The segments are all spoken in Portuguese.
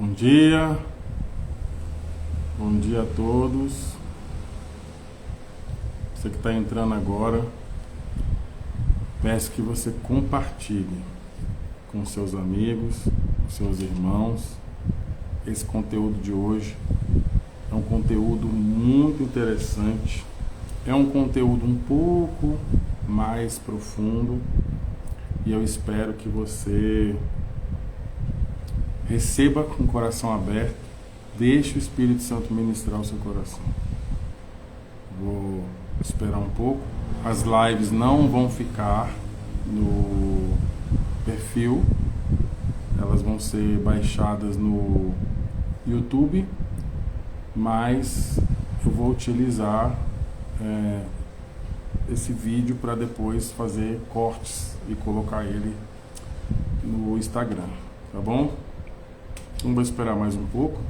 Bom dia a todos. Você que está entrando agora, peço que você compartilhe com seus amigos, seus irmãos. Esse conteúdo de hoje é um conteúdo muito interessante, é um conteúdo um pouco mais profundo e eu espero que você receba com o coração aberto, deixe o Espírito Santo ministrar o seu coração. Vou esperar um pouco. As lives não vão ficar no perfil, elas vão ser baixadas no YouTube, mas eu vou utilizar esse vídeo para depois fazer cortes e colocar ele no Instagram, tá bom? Então vou esperar mais um pouco,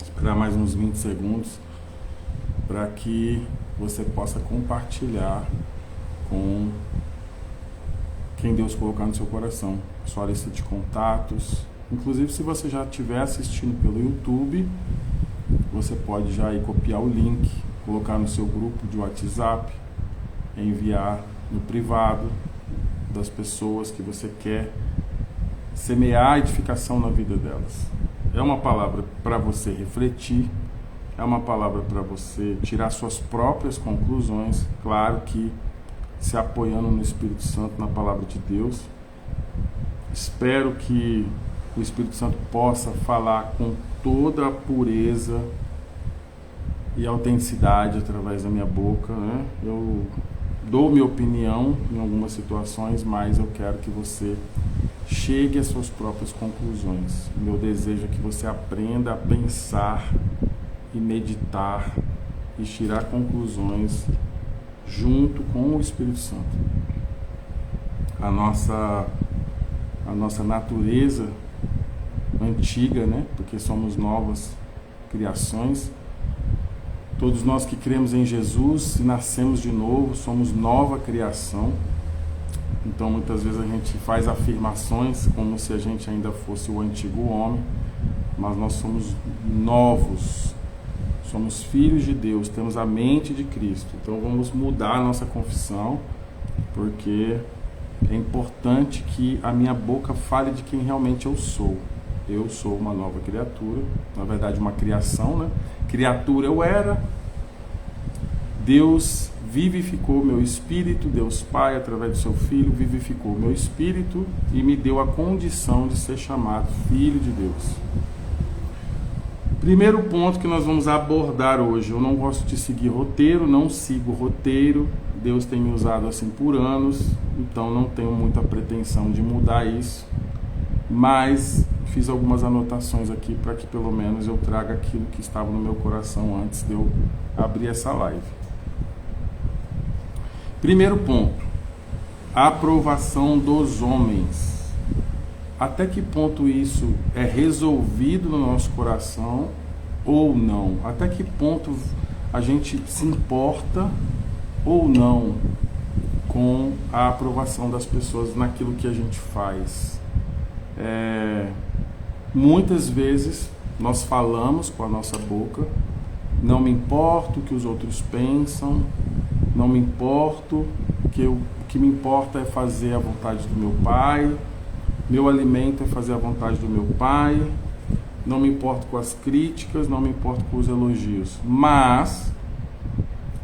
esperar mais uns 20 segundos para que você possa compartilhar com quem Deus colocar no seu coração, sua lista de contatos. Inclusive, se você já estiver assistindo pelo YouTube, você pode já ir copiar o link, colocar no seu grupo de WhatsApp, enviar no privado das pessoas que você quer semear a edificação na vida delas. É uma palavra para você refletir, é uma palavra para você tirar suas próprias conclusões, claro que se apoiando no Espírito Santo, na palavra de Deus. Espero que o Espírito Santo possa falar com toda a pureza e autenticidade através da minha boca, né? Eu dou minha opinião em algumas situações, mas eu quero que você chegue às suas próprias conclusões. Meu desejo é que você aprenda a pensar e meditar e tirar conclusões junto com o Espírito Santo. A nossa natureza antiga, né? Porque somos novas criações. Todos nós que cremos em Jesus e nascemos de novo, somos nova criação. Então muitas vezes a gente faz afirmações como se a gente ainda fosse o antigo homem, mas nós somos novos, somos filhos de Deus, temos a mente de Cristo. Então vamos mudar a nossa confissão, porque é importante que a minha boca fale de quem realmente eu sou. Eu sou uma nova criatura, na verdade uma criação, né? Criatura eu era, Deus vivificou meu espírito, Deus Pai, através do seu Filho, vivificou meu espírito e me deu a condição de ser chamado Filho de Deus. Primeiro ponto que nós vamos abordar hoje: eu não gosto de seguir roteiro, não sigo roteiro, Deus tem me usado assim por anos, então não tenho muita pretensão de mudar isso, mas fiz algumas anotações aqui para que pelo menos eu traga aquilo que estava no meu coração antes de eu abrir essa live. Primeiro ponto: a aprovação dos homens. Até que ponto isso é resolvido no nosso coração ou não? Até que ponto a gente se importa ou não com a aprovação das pessoas naquilo que a gente faz? Muitas vezes nós falamos com a nossa boca: não me importo o que os outros pensam, não me importo, o que me importa é fazer a vontade do meu Pai, meu alimento é fazer a vontade do meu Pai, não me importo com as críticas, não me importo com os elogios. Mas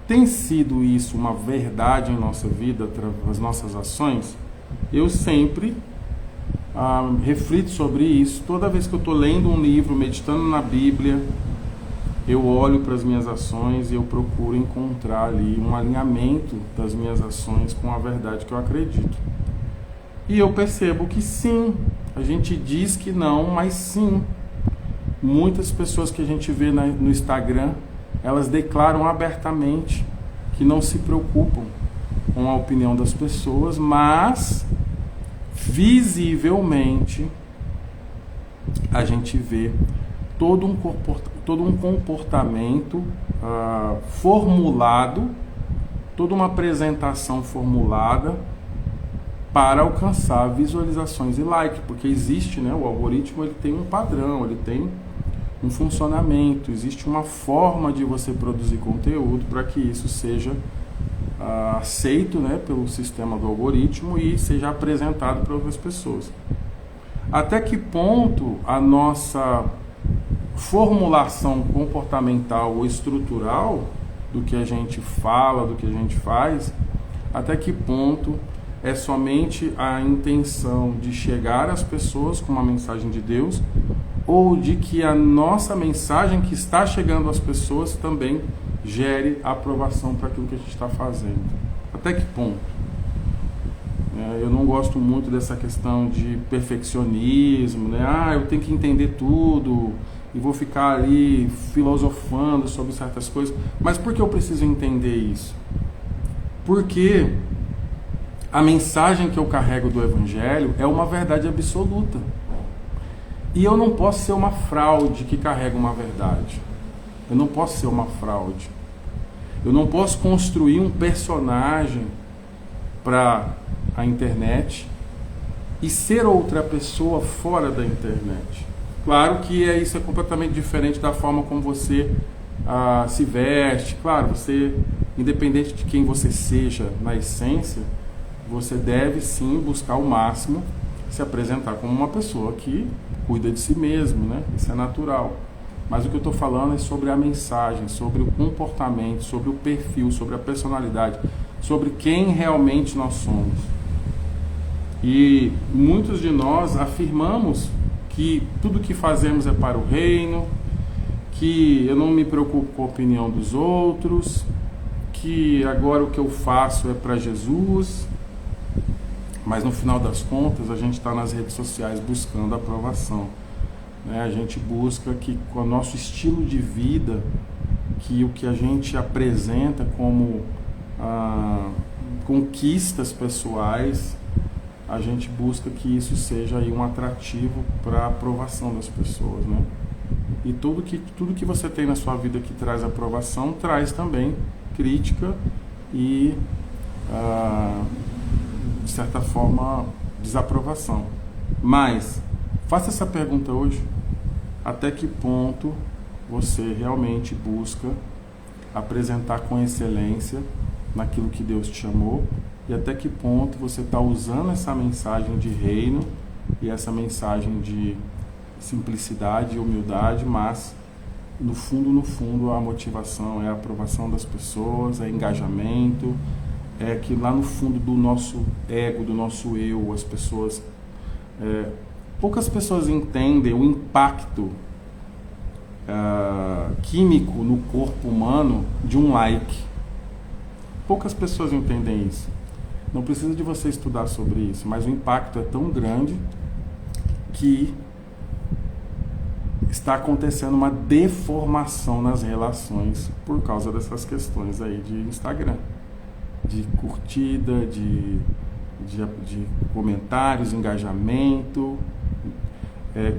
tem sido isso uma verdade em nossa vida, através das nossas ações? Eu sempre reflito sobre isso. Toda vez que eu estou lendo um livro, meditando na Bíblia, eu olho para as minhas ações e eu procuro encontrar ali um alinhamento das minhas ações com a verdade que eu acredito. E eu percebo que sim, a gente diz que não, mas sim. Muitas pessoas que a gente vê no Instagram, elas declaram abertamente que não se preocupam com a opinião das pessoas, mas visivelmente a gente vê todo um comportamento formulado, toda uma apresentação formulada para alcançar visualizações e like, porque existe, né, o algoritmo ele tem um padrão, ele tem um funcionamento, existe uma forma de você produzir conteúdo para que isso seja aceito, né, pelo sistema do algoritmo e seja apresentado para outras pessoas. Até que ponto a nossa formulação comportamental ou estrutural do que a gente fala, do que a gente faz, até que ponto é somente a intenção de chegar às pessoas com uma mensagem de Deus, ou de que a nossa mensagem que está chegando às pessoas também gere aprovação para aquilo que a gente está fazendo. Até que ponto? Eu não gosto muito dessa questão de perfeccionismo, né? Eu tenho que entender tudo e vou ficar ali filosofando sobre certas coisas. Mas por que eu preciso entender isso? Porque a mensagem que eu carrego do Evangelho é uma verdade absoluta. E eu não posso ser uma fraude que carrega uma verdade. Eu não posso ser uma fraude. Eu não posso construir um personagem para a internet e ser outra pessoa fora da internet. Claro que isso é completamente diferente da forma como você se veste. Claro, você, independente de quem você seja na essência, você deve sim buscar o máximo se apresentar como uma pessoa que cuida de si mesmo, né? Isso é natural. Mas o que eu estou falando é sobre a mensagem, sobre o comportamento, sobre o perfil, sobre a personalidade, sobre quem realmente nós somos. E muitos de nós afirmamos que tudo que fazemos é para o reino, que eu não me preocupo com a opinião dos outros, que agora o que eu faço é para Jesus. Mas no final das contas a gente está nas redes sociais buscando aprovação, né? A gente busca que com o nosso estilo de vida, que o que a gente apresenta como conquistas pessoais, a gente busca que isso seja aí um atrativo para a aprovação das pessoas, né? E tudo que você tem na sua vida que traz aprovação, traz também crítica e de certa forma, desaprovação. Mas, faça essa pergunta hoje. Até que ponto você realmente busca apresentar com excelência naquilo que Deus te chamou? E até que ponto você está usando essa mensagem de reino e essa mensagem de simplicidade e humildade, mas no fundo, a motivação é a aprovação das pessoas, é engajamento, é que lá no fundo do nosso ego, do nosso eu, as pessoas... poucas pessoas entendem o impacto químico no corpo humano de um like. Poucas pessoas entendem isso. Não precisa de você estudar sobre isso, mas o impacto é tão grande que está acontecendo uma deformação nas relações por causa dessas questões aí de Instagram. De curtida, de comentários, engajamento.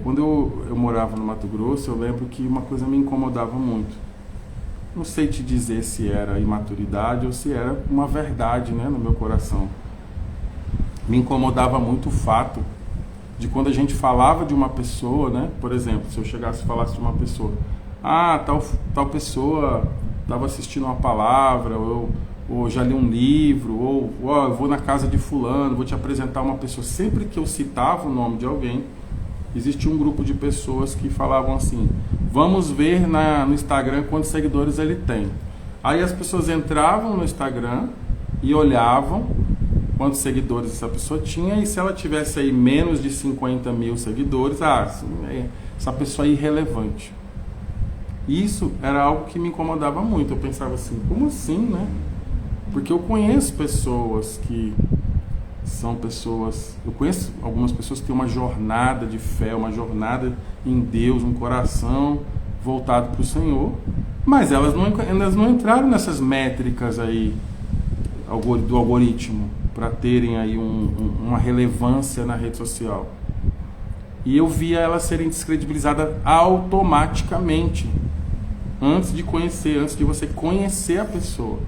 Quando eu morava no Mato Grosso, eu lembro que uma coisa me incomodava muito. Não sei te dizer se era imaturidade ou se era uma verdade, né, no meu coração. Me incomodava muito o fato de quando a gente falava de uma pessoa, né, por exemplo, se eu chegasse e falasse de uma pessoa, tal pessoa estava assistindo uma palavra, ou já li um livro, ou eu vou na casa de fulano, vou te apresentar uma pessoa. Sempre que eu citava o nome de alguém, existia um grupo de pessoas que falavam assim, vamos ver no Instagram quantos seguidores ele tem. Aí as pessoas entravam no Instagram e olhavam quantos seguidores essa pessoa tinha, e se ela tivesse aí menos de 50 mil seguidores, essa pessoa é irrelevante. Isso era algo que me incomodava muito. Eu pensava assim, como assim, né? Porque eu conheço pessoas que são pessoas... Eu conheço algumas pessoas que têm uma jornada de fé, uma jornada em Deus, um coração voltado para o Senhor, mas elas não entraram nessas métricas aí do algoritmo para terem aí uma relevância na rede social. E eu via elas serem descredibilizadas automaticamente, antes de você conhecer a pessoa.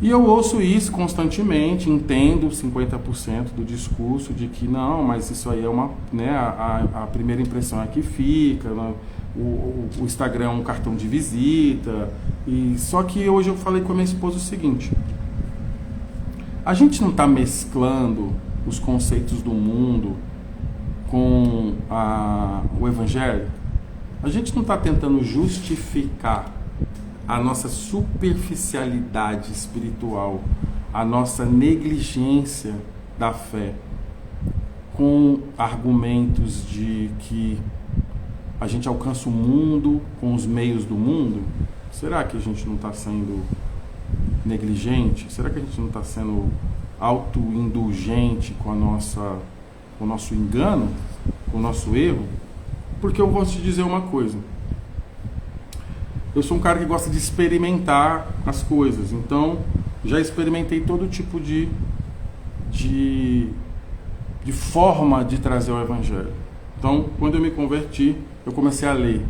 E eu ouço isso constantemente, entendo 50% do discurso de que não, mas isso aí é uma, né, a primeira impressão é que fica, né, o Instagram é um cartão de visita. E só que hoje eu falei com a minha esposa o seguinte: a gente não está mesclando os conceitos do mundo com o Evangelho? A gente não está tentando justificar a nossa superficialidade espiritual, a nossa negligência da fé, com argumentos de que a gente alcança o mundo com os meios do mundo? Será que a gente não está sendo negligente? Será que a gente não está sendo autoindulgente com o nosso engano, com o nosso erro? Porque eu vou te dizer uma coisa: eu sou um cara que gosta de experimentar as coisas, então já experimentei todo tipo de forma de trazer o Evangelho. Então, quando eu me converti, eu comecei a ler,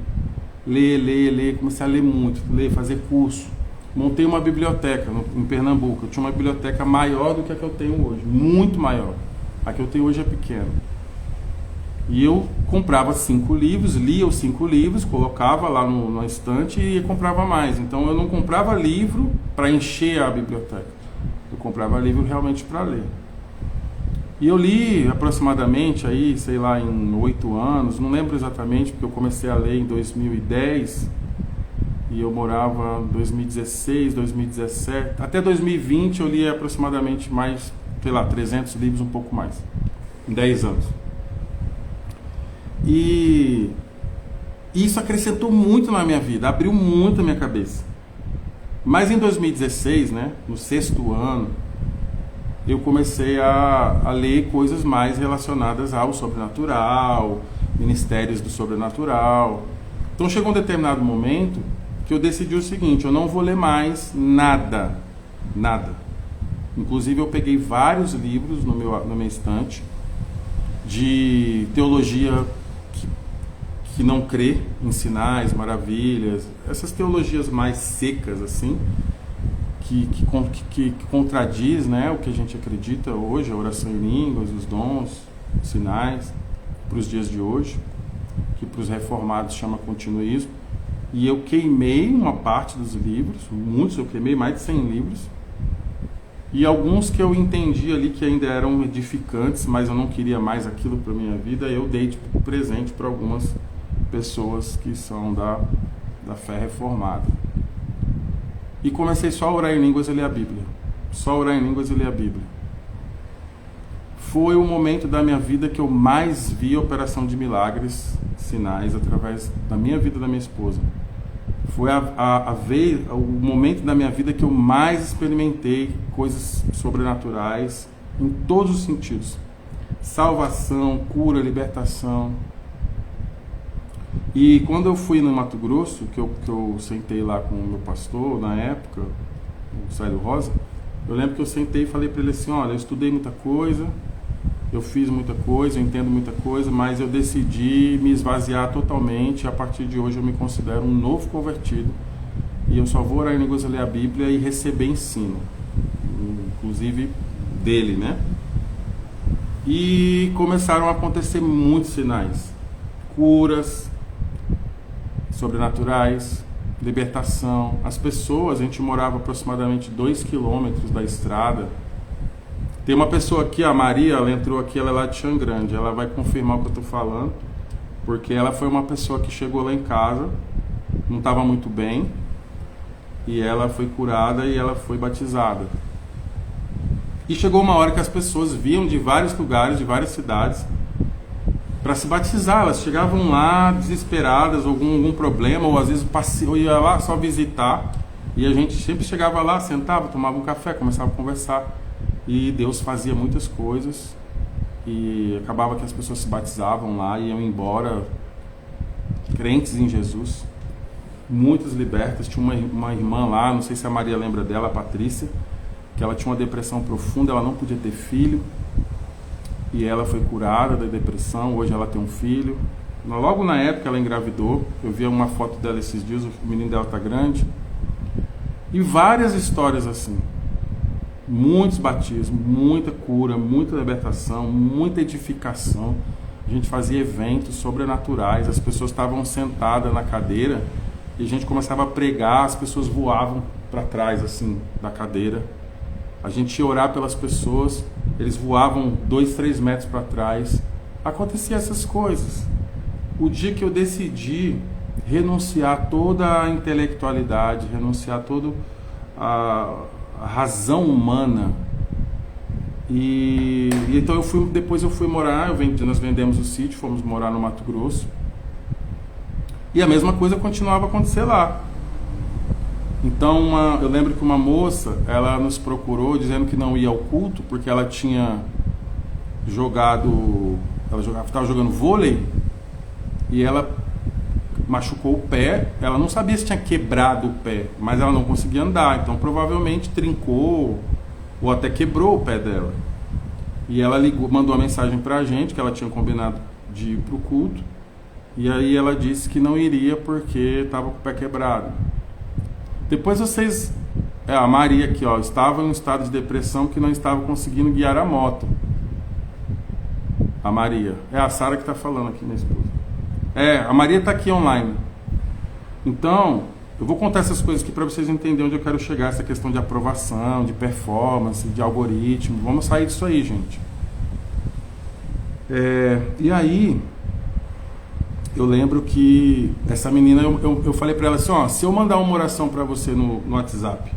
comecei a ler muito, fazer curso. Montei uma biblioteca em Pernambuco. Eu tinha uma biblioteca maior do que a que eu tenho hoje, muito maior. A que eu tenho hoje é pequena. E eu comprava 5 livros, lia os 5 livros, colocava lá na estante e comprava mais. Então eu não comprava livro para encher a biblioteca. Eu comprava livro realmente para ler. E eu li aproximadamente aí, sei lá, em 8 anos, não lembro exatamente, porque eu comecei a ler em 2010 e eu morava em 2016, 2017, até 2020 eu li aproximadamente mais, sei lá, 300 livros, um pouco mais, em 10 anos. E isso acrescentou muito na minha vida, abriu muito a minha cabeça. Mas em 2016, né, no 6º ano, eu comecei a ler coisas mais relacionadas ao sobrenatural, ministérios do sobrenatural. Então chegou um determinado momento que eu decidi o seguinte: eu não vou ler mais nada. Inclusive eu peguei vários livros na minha estante de teologia que não crê em sinais, maravilhas, essas teologias mais secas assim, que contradiz, né, o que a gente acredita hoje, a oração em línguas, os dons, os sinais, para os dias de hoje, que para os reformados chama continuismo. E eu queimei uma parte dos livros, muitos, eu queimei mais de 100 livros, e alguns que eu entendi ali que ainda eram edificantes, mas eu não queria mais aquilo para minha vida, eu dei de presente para algumas pessoas que são da fé reformada. E comecei só a orar em línguas e ler a Bíblia. Só orar em línguas e ler a Bíblia. Foi o momento da minha vida que eu mais vi operação de milagres, sinais, através da minha vida e da minha esposa. Foi o momento da minha vida que eu mais experimentei coisas sobrenaturais em todos os sentidos. Salvação, cura, libertação. E quando eu fui no Mato Grosso, que eu sentei lá com o meu pastor na época, o Célio Rosa, eu lembro que eu sentei e falei para ele assim: olha, eu estudei muita coisa, eu fiz muita coisa, eu entendo muita coisa, mas eu decidi me esvaziar totalmente, e a partir de hoje eu me considero um novo convertido, e eu só vou orar em línguas e ler a Bíblia e receber ensino, inclusive dele, né? E começaram a acontecer muitos sinais, curas sobrenaturais, libertação. As pessoas, a gente morava aproximadamente 2 quilômetros da estrada. Tem uma pessoa aqui, a Maria, ela entrou aqui, ela é lá de Xangrande, ela vai confirmar o que eu estou falando, porque ela foi uma pessoa que chegou lá em casa, não estava muito bem, e ela foi curada e ela foi batizada. E chegou uma hora que as pessoas vinham de vários lugares, de várias cidades, para se batizar. Elas chegavam lá desesperadas, algum problema, ou às vezes eu ia lá só visitar, e a gente sempre chegava lá, sentava, tomava um café, começava a conversar, e Deus fazia muitas coisas, e acabava que as pessoas se batizavam lá e iam embora crentes em Jesus, muitas libertas. Tinha uma irmã lá, não sei se a Maria lembra dela, a Patrícia, que ela tinha uma depressão profunda, ela não podia ter filho, e ela foi curada da depressão. Hoje ela tem um filho. Logo na época ela engravidou. Eu vi uma foto dela esses dias, o menino dela está grande. E várias histórias assim. muitos batismos, muita cura, muita libertação, muita edificação. A gente fazia eventos sobrenaturais, as pessoas estavam sentadas na cadeira e a gente começava a pregar, as pessoas voavam para trás assim da cadeira. A gente ia orar pelas pessoas, eles voavam 2, 3 metros para trás. Acontecia essas coisas. O dia que eu decidi renunciar toda a intelectualidade, renunciar toda a razão humana, e então depois eu fui morar, nós vendemos o sítio, fomos morar no Mato Grosso, e a mesma coisa continuava a acontecer lá. Então eu lembro que uma moça, ela nos procurou dizendo que não ia ao culto porque ela tinha estava jogando vôlei e ela machucou o pé. Ela não sabia se tinha quebrado o pé, mas ela não conseguia andar, então provavelmente trincou ou até quebrou o pé dela. E ela mandou uma mensagem pra gente que ela tinha combinado de ir pro culto, e aí ela disse que não iria porque estava com o pé quebrado. Depois a Maria aqui, ó, estava em um estado de depressão que não estava conseguindo guiar a moto. A Maria. É a Sara que está falando aqui, minha esposa. A Maria está aqui online. Então, eu vou contar essas coisas aqui para vocês entenderem onde eu quero chegar, essa questão de aprovação, de performance, de algoritmo. Vamos sair disso aí, gente. E aí, eu lembro que essa menina, eu falei para ela assim, ó, se eu mandar uma oração para você no WhatsApp,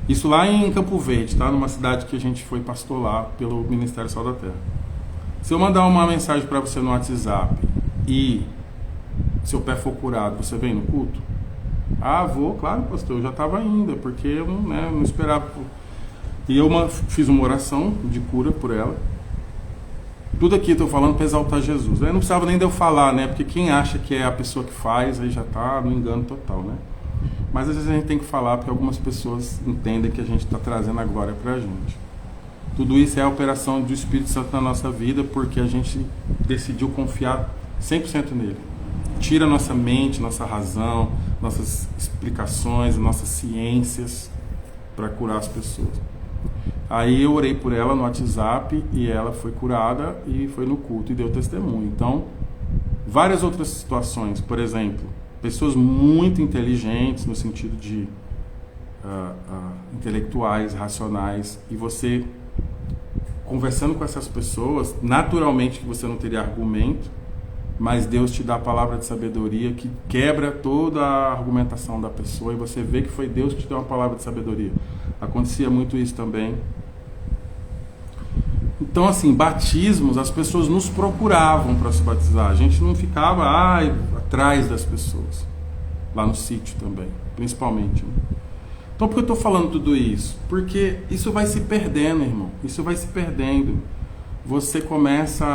isso lá em Campo Verde, tá? Numa cidade que a gente foi pastor lá pelo Ministério Sal da Terra. Se eu mandar uma mensagem para você no WhatsApp e seu pé for curado, você vem no culto? Ah, vou, claro, pastor, eu já estava indo, porque eu não esperava. E eu fiz uma oração de cura por ela. Tudo aqui eu estou falando para exaltar Jesus. Não precisava nem de eu falar, né? Porque quem acha que é a pessoa que faz, aí já está no engano total, né? Mas às vezes a gente tem que falar porque algumas pessoas entendem que a gente está trazendo a glória para a gente. Tudo isso é a operação do Espírito Santo na nossa vida, porque a gente decidiu confiar 100% nele. Tira nossa mente, nossa razão, nossas explicações, nossas ciências para curar as pessoas. Aí eu orei por ela no WhatsApp e ela foi curada e foi no culto e deu testemunho. Então, várias outras situações, por exemplo, pessoas muito inteligentes no sentido de intelectuais, racionais, e você conversando com essas pessoas, naturalmente que você não teria argumento, mas Deus te dá a palavra de sabedoria que quebra toda a argumentação da pessoa e você vê que foi Deus que te deu uma palavra de sabedoria. Acontecia muito isso também. Então, assim, batismos, as pessoas nos procuravam para se batizar. A gente não ficava atrás das pessoas. Lá no sítio também, principalmente. Né? Então, por que eu estou falando tudo isso? Porque isso vai se perdendo, irmão. Isso vai se perdendo. Você começa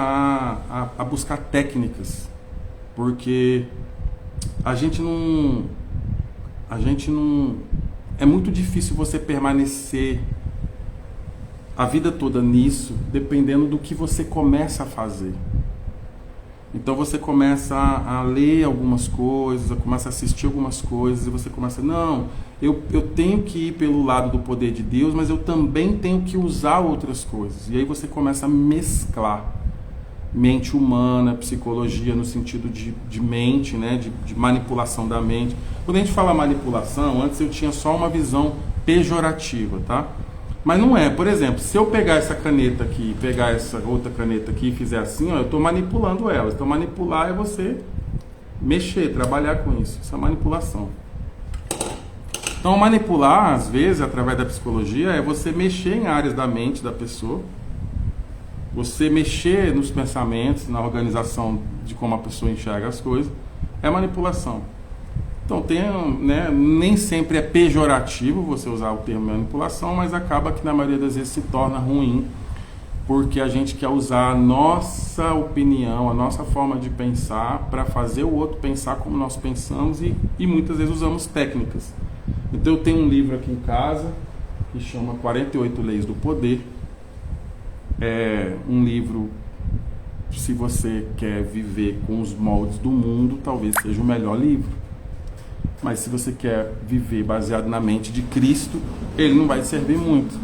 a buscar técnicas. Porque a gente não... É muito difícil você permanecer a vida toda nisso, dependendo do que você começa a fazer. Então você começa a ler algumas coisas, começa a assistir algumas coisas, e você começa, eu tenho que ir pelo lado do poder de Deus, mas eu também tenho que usar outras coisas. E aí você começa a mesclar mente humana, psicologia no sentido de mente, né? de manipulação da mente. Quando a gente fala manipulação, antes eu tinha só uma visão pejorativa, tá? Mas não é. Por exemplo, se eu pegar essa caneta aqui, pegar essa outra caneta aqui e fizer assim, eu estou manipulando ela. Então manipular é você mexer, trabalhar com isso. Isso é manipulação. Então manipular, às vezes, através da psicologia, é você mexer em áreas da mente da pessoa, você mexer nos pensamentos, na organização de como a pessoa enxerga as coisas, é manipulação. Então, nem sempre é pejorativo você usar o termo manipulação, mas acaba que na maioria das vezes se torna ruim, porque a gente quer usar a nossa opinião, a nossa forma de pensar para fazer o outro pensar como nós pensamos e muitas vezes usamos técnicas. Então eu tenho um livro aqui em casa que chama 48 Leis do Poder. É um livro, se você quer viver com os moldes do mundo, talvez seja o melhor livro. Mas se você quer viver baseado na mente de Cristo, ele não vai servir muito.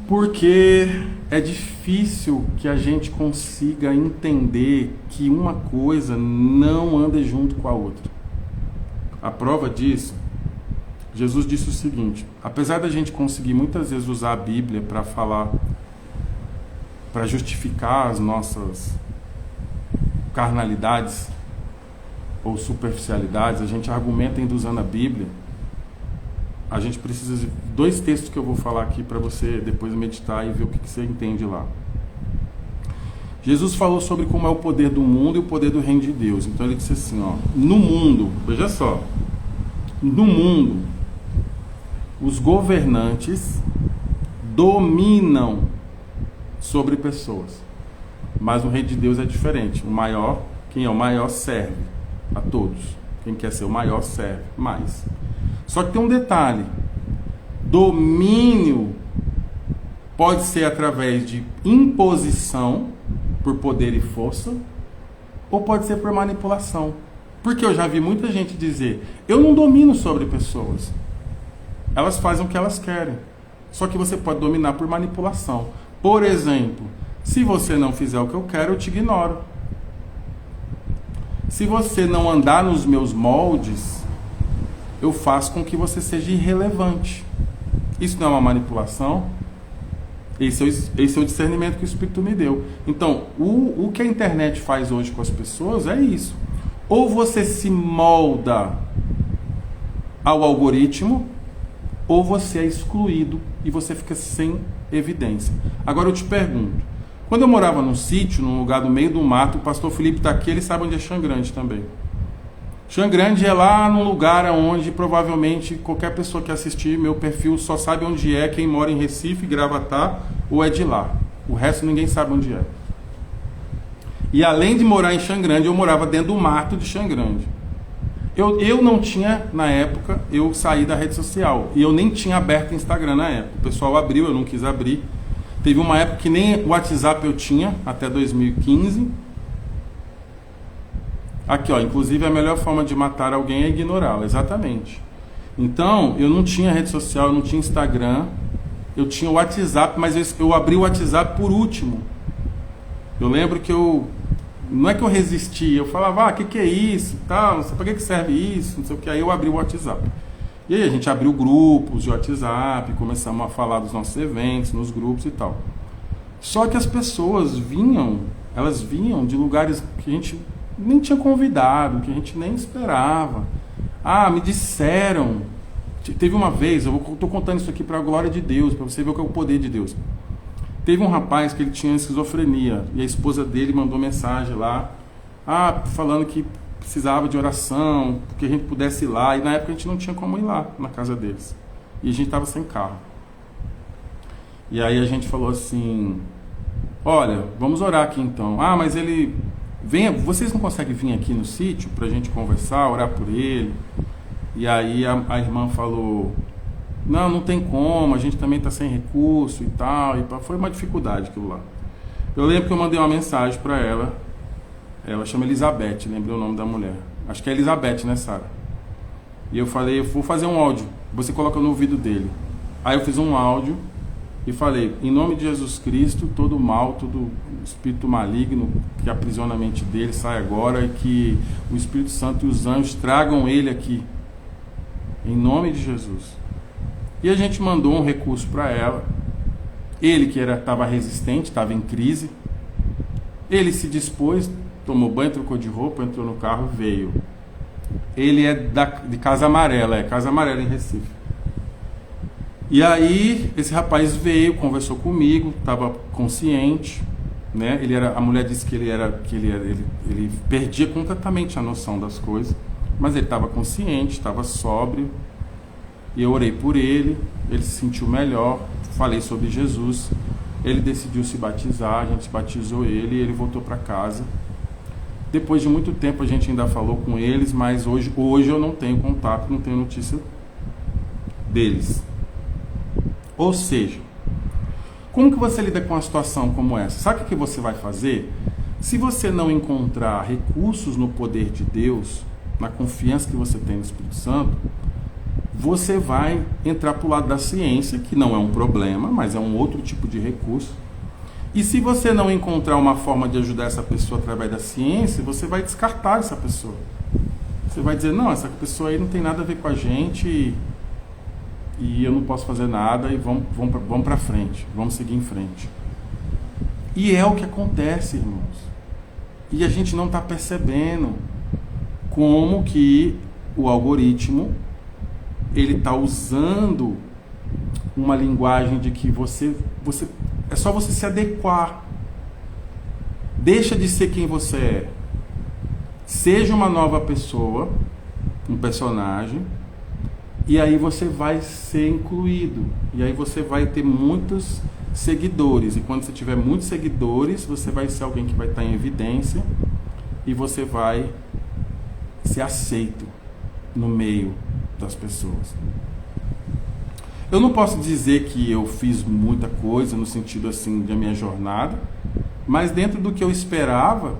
Porque é difícil que a gente consiga entender que uma coisa não anda junto com a outra. A prova disso, Jesus disse o seguinte: apesar da gente conseguir muitas vezes usar a Bíblia para falar, para justificar as nossas carnalidades ou superficialidades, a gente argumenta ainda usando a Bíblia. A gente precisa de 2 textos que eu vou falar aqui para você depois meditar e ver o que você entende lá. Jesus falou sobre como é o poder do mundo e o poder do reino de Deus. Então ele disse assim, ó, no mundo, veja só, no mundo, os governantes dominam sobre pessoas, mas no reino de Deus é diferente. O maior, quem é o maior serve a todos. Quem quer ser o maior serve mais. Só que tem um detalhe: domínio pode ser através de imposição por poder e força, ou pode ser por manipulação. Porque eu já vi muita gente dizer: eu não domino sobre pessoas, elas fazem o que elas querem. Só que você pode dominar por manipulação. Por exemplo, se você não fizer o que eu quero, eu te ignoro. Se você não andar nos meus moldes, eu faço com que você seja irrelevante. Isso não é uma manipulação? Esse é o discernimento que o Espírito me deu. Então, o que a internet faz hoje com as pessoas é isso. Ou você se molda ao algoritmo, ou você é excluído e você fica sem evidência. Agora eu te pergunto, quando eu morava num sítio, num lugar no meio do mato, o pastor Felipe está aqui, ele sabe onde é Xangrande também. Xangrande é lá num lugar onde provavelmente qualquer pessoa que assistir meu perfil só sabe onde é quem mora em Recife, Gravatá ou é de lá. O resto ninguém sabe onde é. E além de morar em Xangrande, eu morava dentro do mato de Xangrande. Eu não tinha, na época, eu saí da rede social. E eu nem tinha aberto Instagram na época. O pessoal abriu, eu não quis abrir. Teve uma época que nem o WhatsApp eu tinha, até 2015. Aqui, ó, inclusive a melhor forma de matar alguém é ignorá-lo, exatamente. Então, eu não tinha rede social, eu não tinha Instagram, eu tinha o WhatsApp, mas eu abri o WhatsApp por último. Eu lembro que não é que eu resisti, eu falava, que é isso, tal, não sei para que serve isso, não sei o que, aí eu abri o WhatsApp. E aí a gente abriu grupos de WhatsApp, começamos a falar dos nossos eventos, nos grupos e tal. Só que as pessoas elas vinham de lugares que a gente nem tinha convidado, que a gente nem esperava. Me disseram. Teve uma vez, eu estou contando isso aqui para a glória de Deus, para você ver o que é o poder de Deus. Teve um rapaz que ele tinha esquizofrenia, e a esposa dele mandou mensagem lá, falando que precisava de oração, que a gente pudesse ir lá, e na época a gente não tinha como ir lá, na casa deles. E a gente estava sem carro. E aí a gente falou assim, olha, vamos orar aqui então. Mas ele... vocês não conseguem vir aqui no sítio para a gente conversar, orar por ele? E aí a irmã falou, não tem como, a gente também está sem recurso e tal. Foi uma dificuldade aquilo lá. Eu lembro que eu mandei uma mensagem para ela chama Elizabeth, lembrei o nome da mulher. Acho que é Elizabeth, né, Sara? E eu falei, eu vou fazer um áudio, você coloca no ouvido dele. Aí eu fiz um áudio e falei, em nome de Jesus Cristo, todo mal, todo espírito maligno que aprisiona a mente dele, sai agora, e que o Espírito Santo e os anjos tragam ele aqui, em nome de Jesus. E a gente mandou um recurso para ela. Ele que estava resistente, estava em crise, ele se dispôs, tomou banho, trocou de roupa, entrou no carro, veio. Ele é de Casa Amarela, Casa Amarela em Recife. E aí esse rapaz veio, conversou comigo, estava consciente, né? A mulher disse que ele perdia completamente a noção das coisas, mas ele estava consciente, estava sóbrio. E eu orei por ele se sentiu melhor, falei sobre Jesus, ele decidiu se batizar, a gente batizou ele e ele voltou para casa. Depois de muito tempo a gente ainda falou com eles, mas hoje eu não tenho contato, não tenho notícia deles. Ou seja, como que você lida com uma situação como essa? Sabe o que você vai fazer? Se você não encontrar recursos no poder de Deus, na confiança que você tem no Espírito Santo, você vai entrar para o lado da ciência, que não é um problema, mas é um outro tipo de recurso. E se você não encontrar uma forma de ajudar essa pessoa através da ciência, você vai descartar essa pessoa. Você vai dizer, não, essa pessoa aí não tem nada a ver com a gente e eu não posso fazer nada e vamos para frente, vamos seguir em frente. E é o que acontece, irmãos. E a gente não está percebendo como que o algoritmo ele está usando uma linguagem de que você é só você se adequar. Deixa de ser quem você é. Seja uma nova pessoa, um personagem, e aí você vai ser incluído. E aí você vai ter muitos seguidores. E quando você tiver muitos seguidores, você vai ser alguém que vai estar em evidência e você vai ser aceito no meio das pessoas. Eu não posso dizer que eu fiz muita coisa no sentido assim da minha jornada, mas dentro do que eu esperava,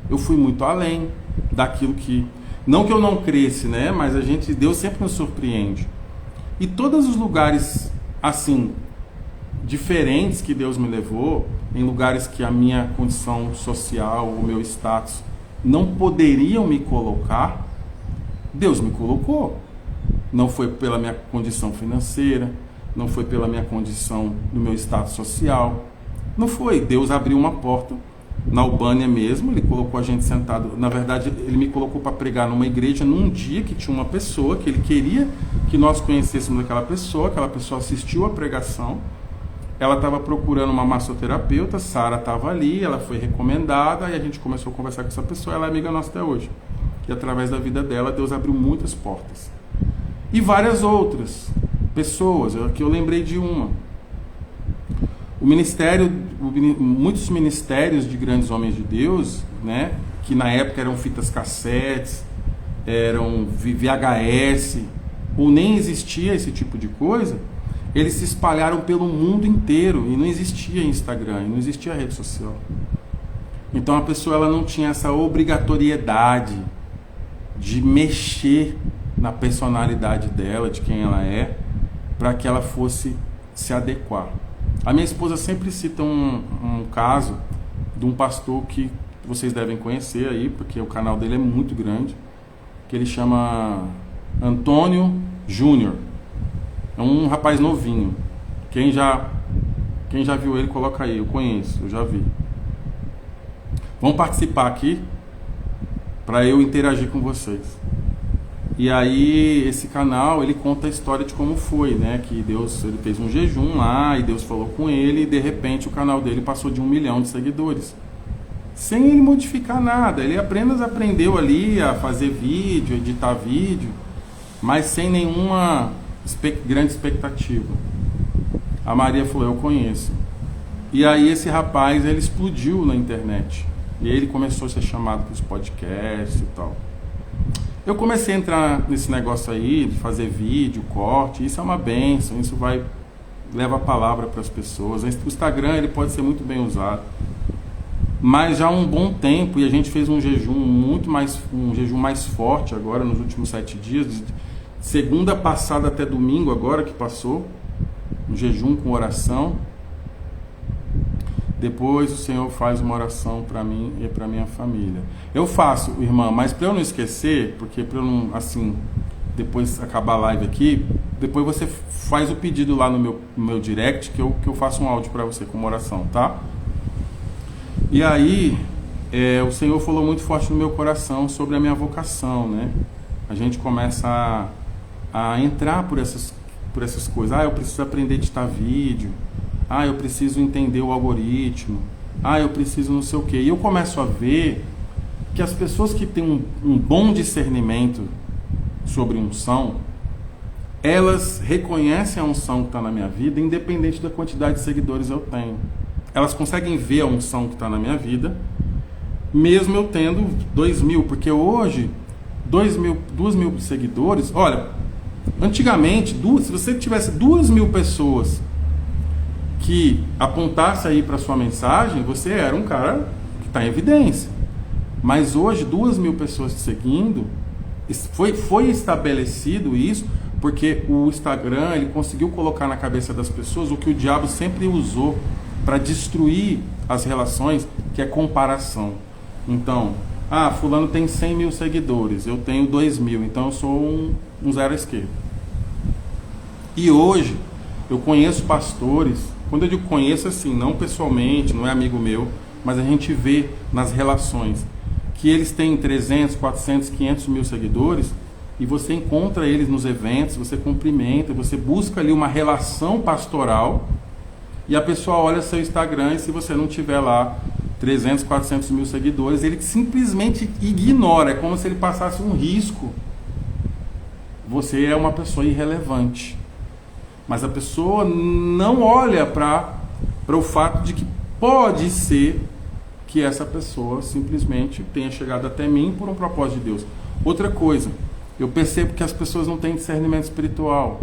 eu fui muito além daquilo que... Não que eu não cresce, né? Mas Deus sempre nos surpreende. E todos os lugares, assim, diferentes que Deus me levou, em lugares que a minha condição social, o meu status, não poderiam me colocar, Deus me colocou. Não foi pela minha condição financeira, não foi pela minha condição do meu status social. Não foi. Deus abriu uma porta na Albânia mesmo, ele colocou a gente sentado. Na verdade, ele me colocou para pregar numa igreja num dia que tinha uma pessoa que ele queria que nós conhecêssemos aquela pessoa assistiu a pregação. Ela estava procurando uma massoterapeuta, Sara estava ali, ela foi recomendada, e a gente começou a conversar com essa pessoa, ela é amiga nossa até hoje. E através da vida dela, Deus abriu muitas portas. E várias outras pessoas, que eu lembrei de uma. Muitos ministérios de grandes homens de Deus, né, que na época eram fitas cassetes, eram VHS, ou nem existia esse tipo de coisa, eles se espalharam pelo mundo inteiro e não existia Instagram, e não existia rede social. Então a pessoa ela não tinha essa obrigatoriedade de mexer na personalidade dela, de quem ela é, para que ela fosse se adequar. A minha esposa sempre cita um caso de um pastor que vocês devem conhecer aí, porque o canal dele é muito grande, que ele chama Antônio Júnior. É um rapaz novinho. Quem já viu ele, coloca aí. Eu conheço, eu já vi. Vamos participar aqui para eu interagir com vocês. E aí esse canal ele conta a história de como foi, né? Que ele fez um jejum lá e Deus falou com ele e de repente o canal dele passou de 1 milhão de seguidores, sem ele modificar nada. Ele apenas aprendeu ali a fazer vídeo, editar vídeo, mas sem nenhuma grande expectativa. A Maria falou, eu conheço. E aí esse rapaz ele explodiu na internet e ele começou a ser chamado para os podcasts e tal. Eu comecei a entrar nesse negócio aí, de fazer vídeo, corte, isso é uma bênção, isso leva a palavra para as pessoas. O Instagram ele pode ser muito bem usado, mas já há um bom tempo, e a gente fez um jejum mais forte agora, nos últimos 7 dias, de segunda passada até domingo agora que passou, um jejum com oração. Depois o Senhor faz uma oração para mim e para minha família. Eu faço, irmã, mas para eu não esquecer, porque para eu não, assim, depois acabar a live aqui, depois você faz o pedido lá no meu direct, que eu faço um áudio para você com uma oração, tá? E aí, o Senhor falou muito forte no meu coração sobre a minha vocação, né? A gente começa a entrar por essas coisas. Eu preciso aprender a editar vídeo. Eu preciso entender o algoritmo. Eu preciso não sei o quê. E eu começo a ver que as pessoas que têm um bom discernimento sobre unção, elas reconhecem a unção que está na minha vida, independente da quantidade de seguidores eu tenho. Elas conseguem ver a unção que está na minha vida, mesmo eu tendo 2.000, porque hoje 2.000 seguidores. Olha, antigamente, se você tivesse 2.000 pessoas que apontasse aí para sua mensagem, você era um cara que está em evidência. Mas hoje 2.000 pessoas te seguindo, foi estabelecido isso Porque o Instagram, ele conseguiu colocar na cabeça das pessoas o que o diabo sempre usou para destruir as relações, que é comparação. Então, fulano tem 100 mil seguidores, eu tenho 2 mil, então eu sou um zero à esquerda. E hoje, eu conheço pastores, quando eu digo conheço assim, não pessoalmente, não é amigo meu, mas a gente vê nas relações, que eles têm 300, 400, 500 mil seguidores, e você encontra eles nos eventos, você cumprimenta, você busca ali uma relação pastoral, e a pessoa olha seu Instagram, e se você não tiver lá 300, 400 mil seguidores, ele simplesmente ignora, é como se ele passasse um risco. Você é uma pessoa irrelevante. Mas a pessoa não olha para o fato de que pode ser que essa pessoa simplesmente tenha chegado até mim por um propósito de Deus. Outra coisa, eu percebo que as pessoas não têm discernimento espiritual.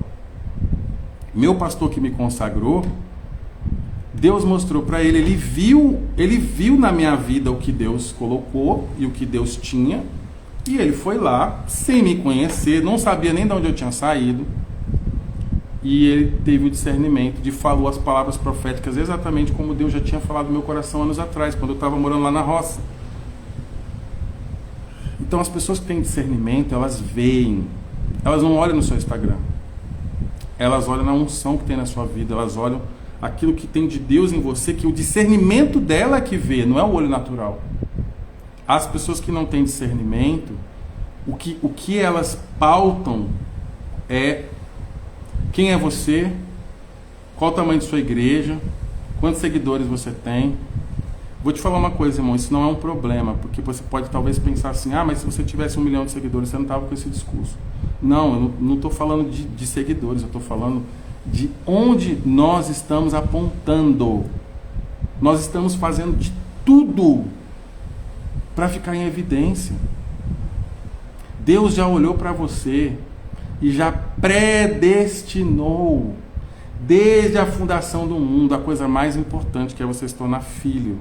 Meu pastor que me consagrou, Deus mostrou para ele, ele viu na minha vida o que Deus colocou e o que Deus tinha, e ele foi lá, sem me conhecer, não sabia nem de onde eu tinha saído, e ele teve o discernimento de falou as palavras proféticas exatamente como Deus já tinha falado no meu coração anos atrás, quando eu estava morando lá na roça. Então as pessoas que têm discernimento, elas veem, elas não olham no seu Instagram, elas olham na unção que tem na sua vida, elas olham aquilo que tem de Deus em você, que o discernimento dela é que vê, não é o olho natural. As pessoas que não têm discernimento, o que elas pautam é quem é você, qual o tamanho de sua igreja, quantos seguidores você tem. Vou te falar uma coisa, irmão, isso não é um problema, porque você pode talvez pensar assim, mas se você tivesse 1 milhão de seguidores, você não estava com esse discurso. Não, eu não estou falando de seguidores, eu estou falando de onde nós estamos apontando. Nós estamos fazendo de tudo para ficar em evidência. Deus já olhou para você e já predestinou, desde a fundação do mundo, a coisa mais importante, que é você se tornar filho.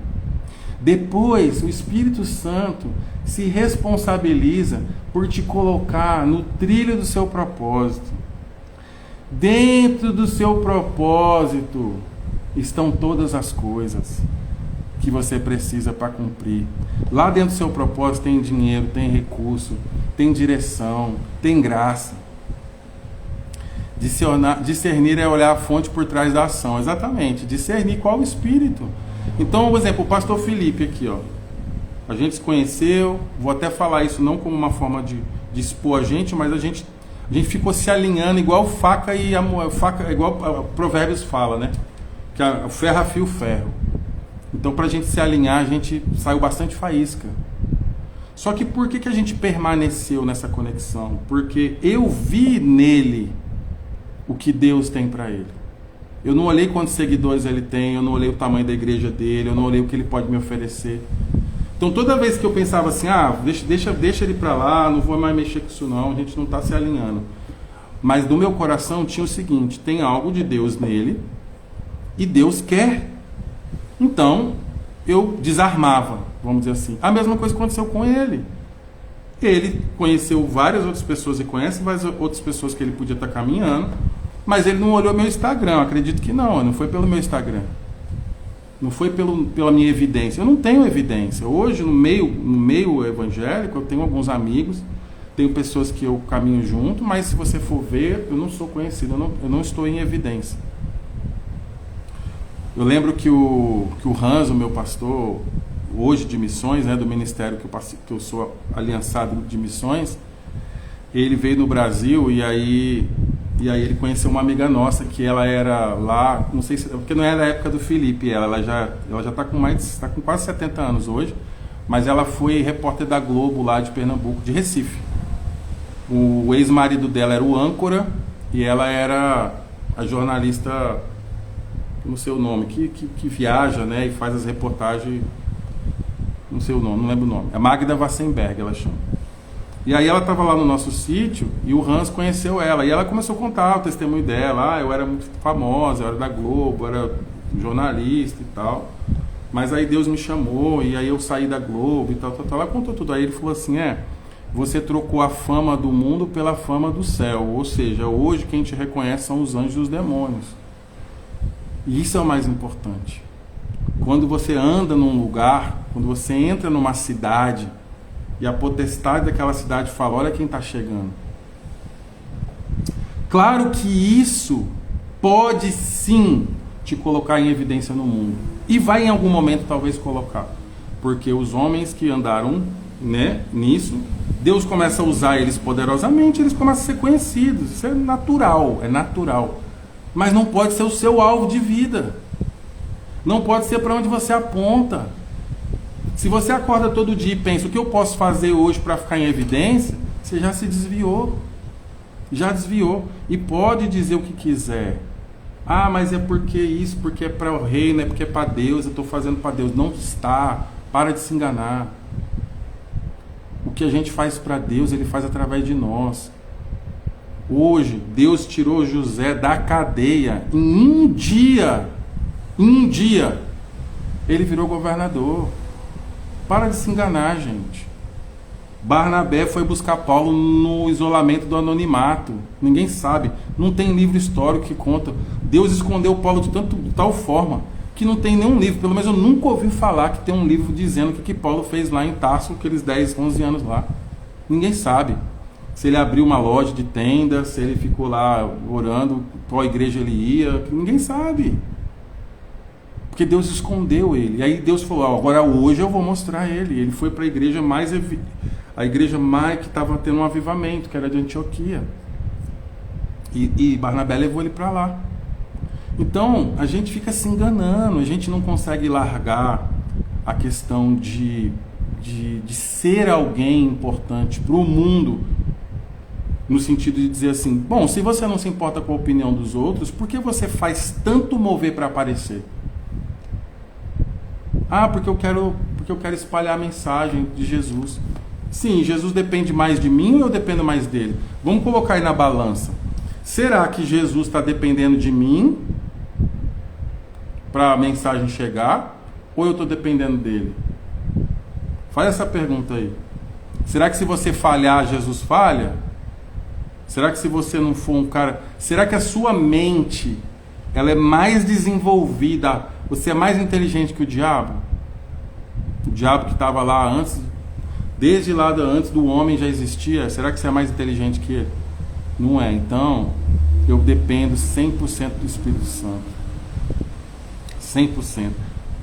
Depois, o Espírito Santo se responsabiliza por te colocar no trilho do seu propósito. Dentro do seu propósito estão todas as coisas que você precisa para cumprir. Lá dentro do seu propósito tem dinheiro, tem recurso, tem direção, tem graça. Discernir é olhar a fonte por trás da ação. Exatamente, discernir qual o espírito. Então, por exemplo, o pastor Felipe aqui, ó, a gente se conheceu, vou até falar isso não como uma forma de expor a gente, mas a gente ficou se alinhando igual faca e faca, igual Provérbios fala, né? Que o ferro afia o ferro. Então, para a gente se alinhar, a gente saiu bastante faísca. Só que por que a gente permaneceu nessa conexão? Porque eu vi nele o que Deus tem para ele. Eu não olhei quantos seguidores ele tem, eu não olhei o tamanho da igreja dele, eu não olhei o que ele pode me oferecer. Então toda vez que eu pensava assim, deixa ele para lá, não vou mais mexer com isso não, a gente não está se alinhando. Mas no meu coração tinha o seguinte, tem algo de Deus nele, e Deus quer. Então eu desarmava, vamos dizer assim. A mesma coisa aconteceu com ele. Ele conheceu várias outras pessoas e conhece várias outras pessoas que ele podia estar caminhando, mas ele não olhou meu Instagram. Eu acredito que não foi pelo meu Instagram. Não foi pela minha evidência. Eu não tenho evidência. Hoje, no meio evangélico, eu tenho alguns amigos, tenho pessoas que eu caminho junto, mas se você for ver, eu não sou conhecido, eu não estou em evidência. Eu lembro que o Hans, o meu pastor, hoje de missões, né, do ministério que eu sou aliançado de missões, ele veio no Brasil e aí ele conheceu uma amiga nossa que ela era lá, não sei se, porque não era a época do Felipe, ela já está com quase 70 anos hoje, mas ela foi repórter da Globo lá de Pernambuco, de Recife. O ex-marido dela era o âncora e ela era a jornalista, não sei o nome, que viaja, né, e faz as reportagens, não sei o nome, não lembro o nome, é Magda Wassenberg, ela chama. E aí ela estava lá no nosso sítio e o Hans conheceu ela. E ela começou a contar o testemunho dela. Eu era muito famosa, eu era da Globo, eu era jornalista e tal. Mas aí Deus me chamou e aí eu saí da Globo e tal. Ela contou tudo. Aí ele falou assim, você trocou a fama do mundo pela fama do céu. Ou seja, hoje quem te reconhece são os anjos e os demônios. E isso é o mais importante. Quando você anda num lugar, quando você entra numa cidade, e a potestade daquela cidade fala, olha quem está chegando. Claro que isso pode sim te colocar em evidência no mundo. E vai em algum momento talvez colocar. Porque os homens que andaram, né, nisso, Deus começa a usar eles poderosamente, eles começam a ser conhecidos. Isso é natural, é natural. Mas não pode ser o seu alvo de vida. Não pode ser para onde você aponta. Se você acorda todo dia e pensa, o que eu posso fazer hoje para ficar em evidência? Você já se desviou. Já desviou. E pode dizer o que quiser. Ah, mas é porque isso, porque é para o reino, é porque é para Deus, eu estou fazendo para Deus. Não está. Para de se enganar. O que a gente faz para Deus, Ele faz através de nós. Hoje, Deus tirou José da cadeia. Em um dia, ele virou governador. Para de se enganar, gente. Barnabé foi buscar Paulo no isolamento do anonimato. Ninguém sabe. Não tem livro histórico que conta. Deus escondeu Paulo de tal forma que não tem nenhum livro. Pelo menos eu nunca ouvi falar que tem um livro dizendo o que Paulo fez lá em Tarso, aqueles 10, 11 anos lá. Ninguém sabe. Se ele abriu uma loja de tenda, se ele ficou lá orando, qual igreja ele ia. Ninguém sabe. Porque Deus escondeu ele. E aí Deus falou, agora hoje eu vou mostrar ele. Ele foi para a igreja mais que estava tendo um avivamento, que era de Antioquia. E Barnabé levou ele para lá. Então, a gente fica se enganando, a gente não consegue largar a questão de ser alguém importante para o mundo, no sentido de dizer assim, bom, se você não se importa com a opinião dos outros, por que você faz tanto mover para aparecer? Ah, porque eu quero espalhar a mensagem de Jesus. Sim, Jesus depende mais de mim ou eu dependo mais dele? Vamos colocar aí na balança. Será que Jesus está dependendo de mim para a mensagem chegar? Ou eu estou dependendo dele? Faz essa pergunta aí. Será que se você falhar, Jesus falha? Será que se você não for um cara... Será que a sua mente ela é mais desenvolvida? Você é mais inteligente que o diabo? O diabo que estava lá antes, desde lá antes do homem já existia. Será que você é mais inteligente que ele? Não é. Então, eu dependo 100% do Espírito Santo. 100%.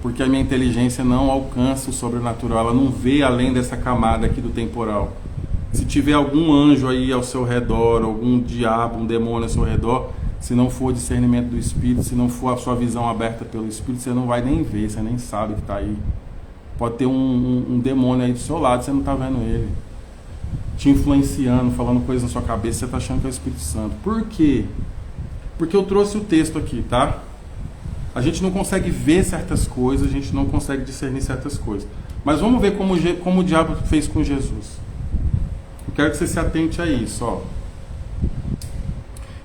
Porque a minha inteligência não alcança o sobrenatural. Ela não vê além dessa camada aqui do temporal. Se tiver algum anjo aí ao seu redor, algum diabo, um demônio ao seu redor, se não for discernimento do Espírito, se não for a sua visão aberta pelo Espírito, você não vai nem ver, você nem sabe que está aí. Pode ter um demônio aí do seu lado, você não está vendo ele. Te influenciando, falando coisas na sua cabeça, você está achando que é o Espírito Santo. Por quê? Porque eu trouxe o texto aqui, tá? A gente não consegue ver certas coisas, a gente não consegue discernir certas coisas. Mas vamos ver como o diabo fez com Jesus. Eu quero que você se atente a isso, ó.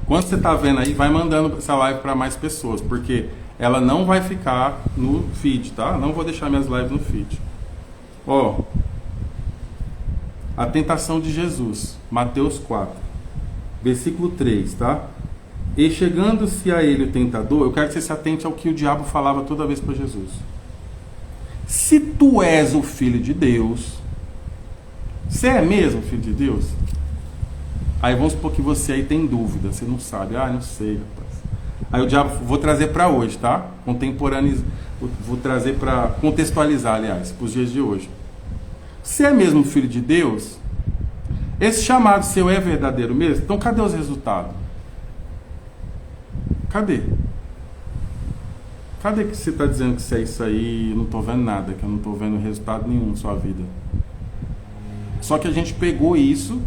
Quando você está vendo aí, vai mandando essa live para mais pessoas, porque ela não vai ficar no feed, tá? Não vou deixar minhas lives no feed. Ó, a tentação de Jesus, Mateus 4, versículo 3, tá? E chegando-se a ele o tentador, eu quero que você se atente ao que o diabo falava toda vez para Jesus. Se tu és o Filho de Deus, você é mesmo Filho de Deus? Aí vamos supor que você aí tem dúvida, você não sabe. Ah, não sei, rapaz. Aí o diabo, vou trazer para hoje, tá? Vou trazer para contextualizar, aliás, para os dias de hoje. Você é mesmo Filho de Deus? Esse chamado seu é verdadeiro mesmo? Então cadê os resultados? Cadê? Cadê que você está dizendo que você é isso aí? Eu não estou vendo nada, que eu não estou vendo resultado nenhum na sua vida. Só que a gente pegou isso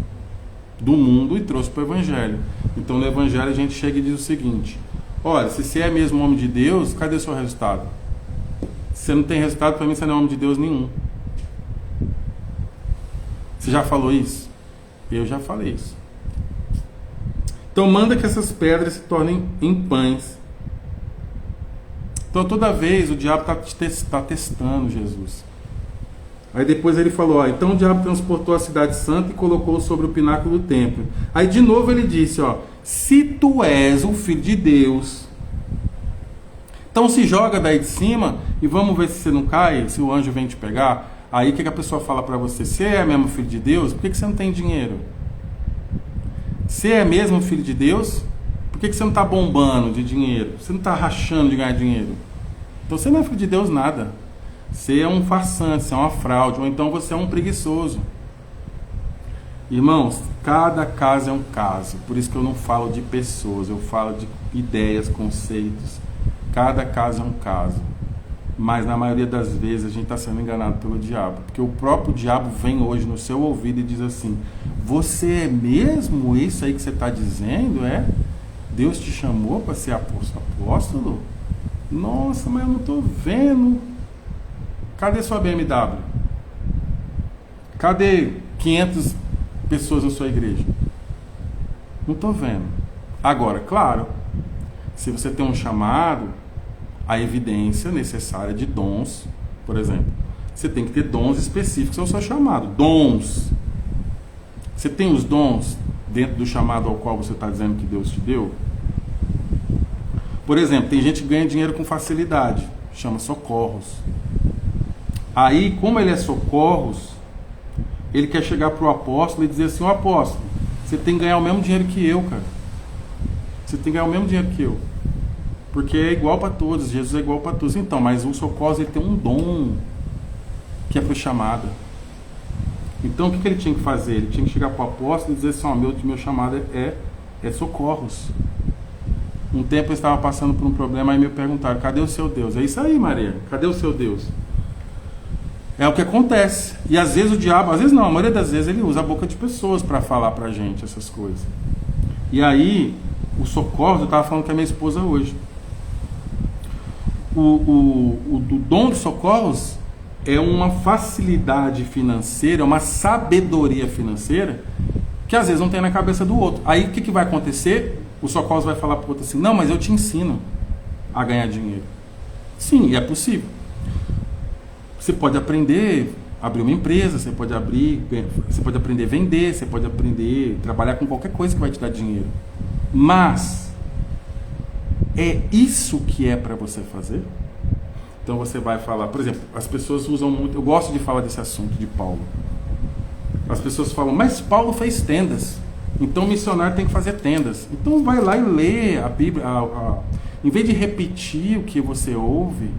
do mundo e trouxe para o Evangelho. Então no Evangelho a gente chega e diz o seguinte: olha, se você é mesmo homem de Deus, cadê o seu resultado? Se você não tem resultado, para mim você não é homem de Deus nenhum. Você já falou isso? Eu já falei isso. Então manda que essas pedras se tornem em pães. Então toda vez o diabo está testando Jesus. Aí depois ele falou, ó, então o diabo transportou a cidade santa e colocou sobre o pináculo do templo. Aí de novo ele disse, ó, se tu és o filho de Deus, então se joga daí de cima e vamos ver se você não cai, se o anjo vem te pegar. Aí o que a pessoa fala para você? Você é mesmo filho de Deus? Por que você não tem dinheiro? Você é mesmo filho de Deus? Por que você não está bombando de dinheiro? Você não está rachando de ganhar dinheiro? Então você não é filho de Deus nada. Você é um farsante, você é uma fraude, ou então você é um preguiçoso. Irmãos, cada caso é um caso. Por isso que eu não falo de pessoas, eu falo de ideias, conceitos. Cada caso é um caso. Mas na maioria das vezes a gente está sendo enganado pelo diabo. Porque o próprio diabo vem hoje no seu ouvido e diz assim, você é mesmo isso aí que você está dizendo? É? Deus te chamou para ser apóstolo? Nossa, mas eu não estou vendo. Cadê sua BMW? Cadê 500 pessoas na sua igreja? Não estou vendo. Agora, claro, se você tem um chamado, a evidência necessária de dons, por exemplo, você tem que ter dons específicos ao seu chamado. Dons. Você tem os dons dentro do chamado ao qual você está dizendo que Deus te deu? Por exemplo, tem gente que ganha dinheiro com facilidade, chama socorros. Aí, como ele é socorros, ele quer chegar para o apóstolo e dizer assim, ó apóstolo, você tem que ganhar o mesmo dinheiro que eu, cara. Você tem que ganhar o mesmo dinheiro que eu. Porque é igual para todos, Jesus é igual para todos. Então, mas o socorro ele tem um dom que é para o chamado. Então, o que ele tinha que fazer? Ele tinha que chegar para o apóstolo e dizer assim, ó, meu chamado é socorros. Um tempo eu estava passando por um problema, aí me perguntaram, cadê o seu Deus? É isso aí, Maria, cadê o seu Deus? É o que acontece. E às vezes o diabo, às vezes não, a maioria das vezes ele usa a boca de pessoas para falar para a gente essas coisas. E aí, o socorro, eu estava falando com a minha esposa hoje. O dom de socorros é uma facilidade financeira, uma sabedoria financeira que às vezes não tem na cabeça do outro. Aí o que vai acontecer? O socorros vai falar para o outro assim, não, mas eu te ensino a ganhar dinheiro. Sim, é possível. Você pode aprender a abrir uma empresa, você pode aprender a vender, você pode aprender a trabalhar com qualquer coisa que vai te dar dinheiro. Mas é isso que é para você fazer? Então você vai falar, por exemplo, as pessoas usam muito, eu gosto de falar desse assunto de Paulo. As pessoas falam, mas Paulo fez tendas, então o missionário tem que fazer tendas. Então vai lá e lê a Bíblia, em vez de repetir o que você ouve,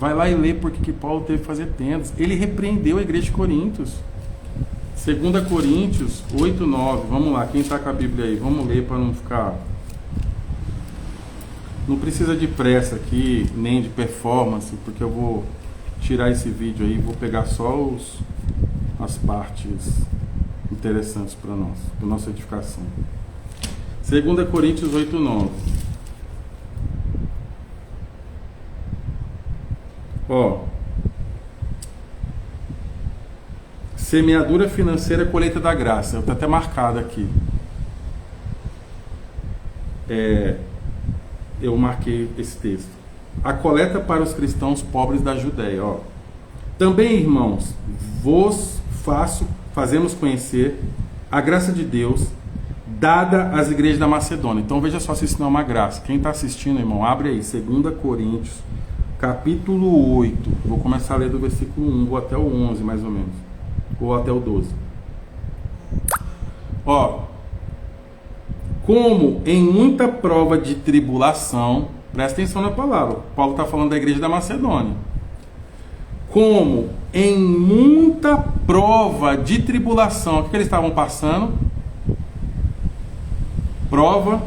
vai lá e lê porque que Paulo teve que fazer tendas. Ele repreendeu a igreja de Coríntios. 2 Coríntios 8, 9. Vamos lá, quem está com a Bíblia aí? Vamos ler para não ficar... Não precisa de pressa aqui, nem de performance, porque eu vou tirar esse vídeo aí, vou pegar só as partes interessantes para nós, para nossa edificação. 2 Coríntios 8, 9. Ó, semeadura financeira, colheita da graça. Está até marcado aqui. Eu marquei esse texto. A coleta para os cristãos pobres da Judéia. Ó. Também, irmãos, fazemos conhecer a graça de Deus dada às igrejas da Macedônia. Então veja só se isso não é uma graça. Quem está assistindo, irmão, abre aí, 2 Coríntios, capítulo 8. Vou começar a ler do versículo 1, vou até o 11 mais ou menos. Ou até o 12. Ó. Como em muita prova de tribulação, presta atenção na palavra, Paulo está falando da igreja da Macedônia. Como em muita prova de tribulação, o que eles estavam passando? Prova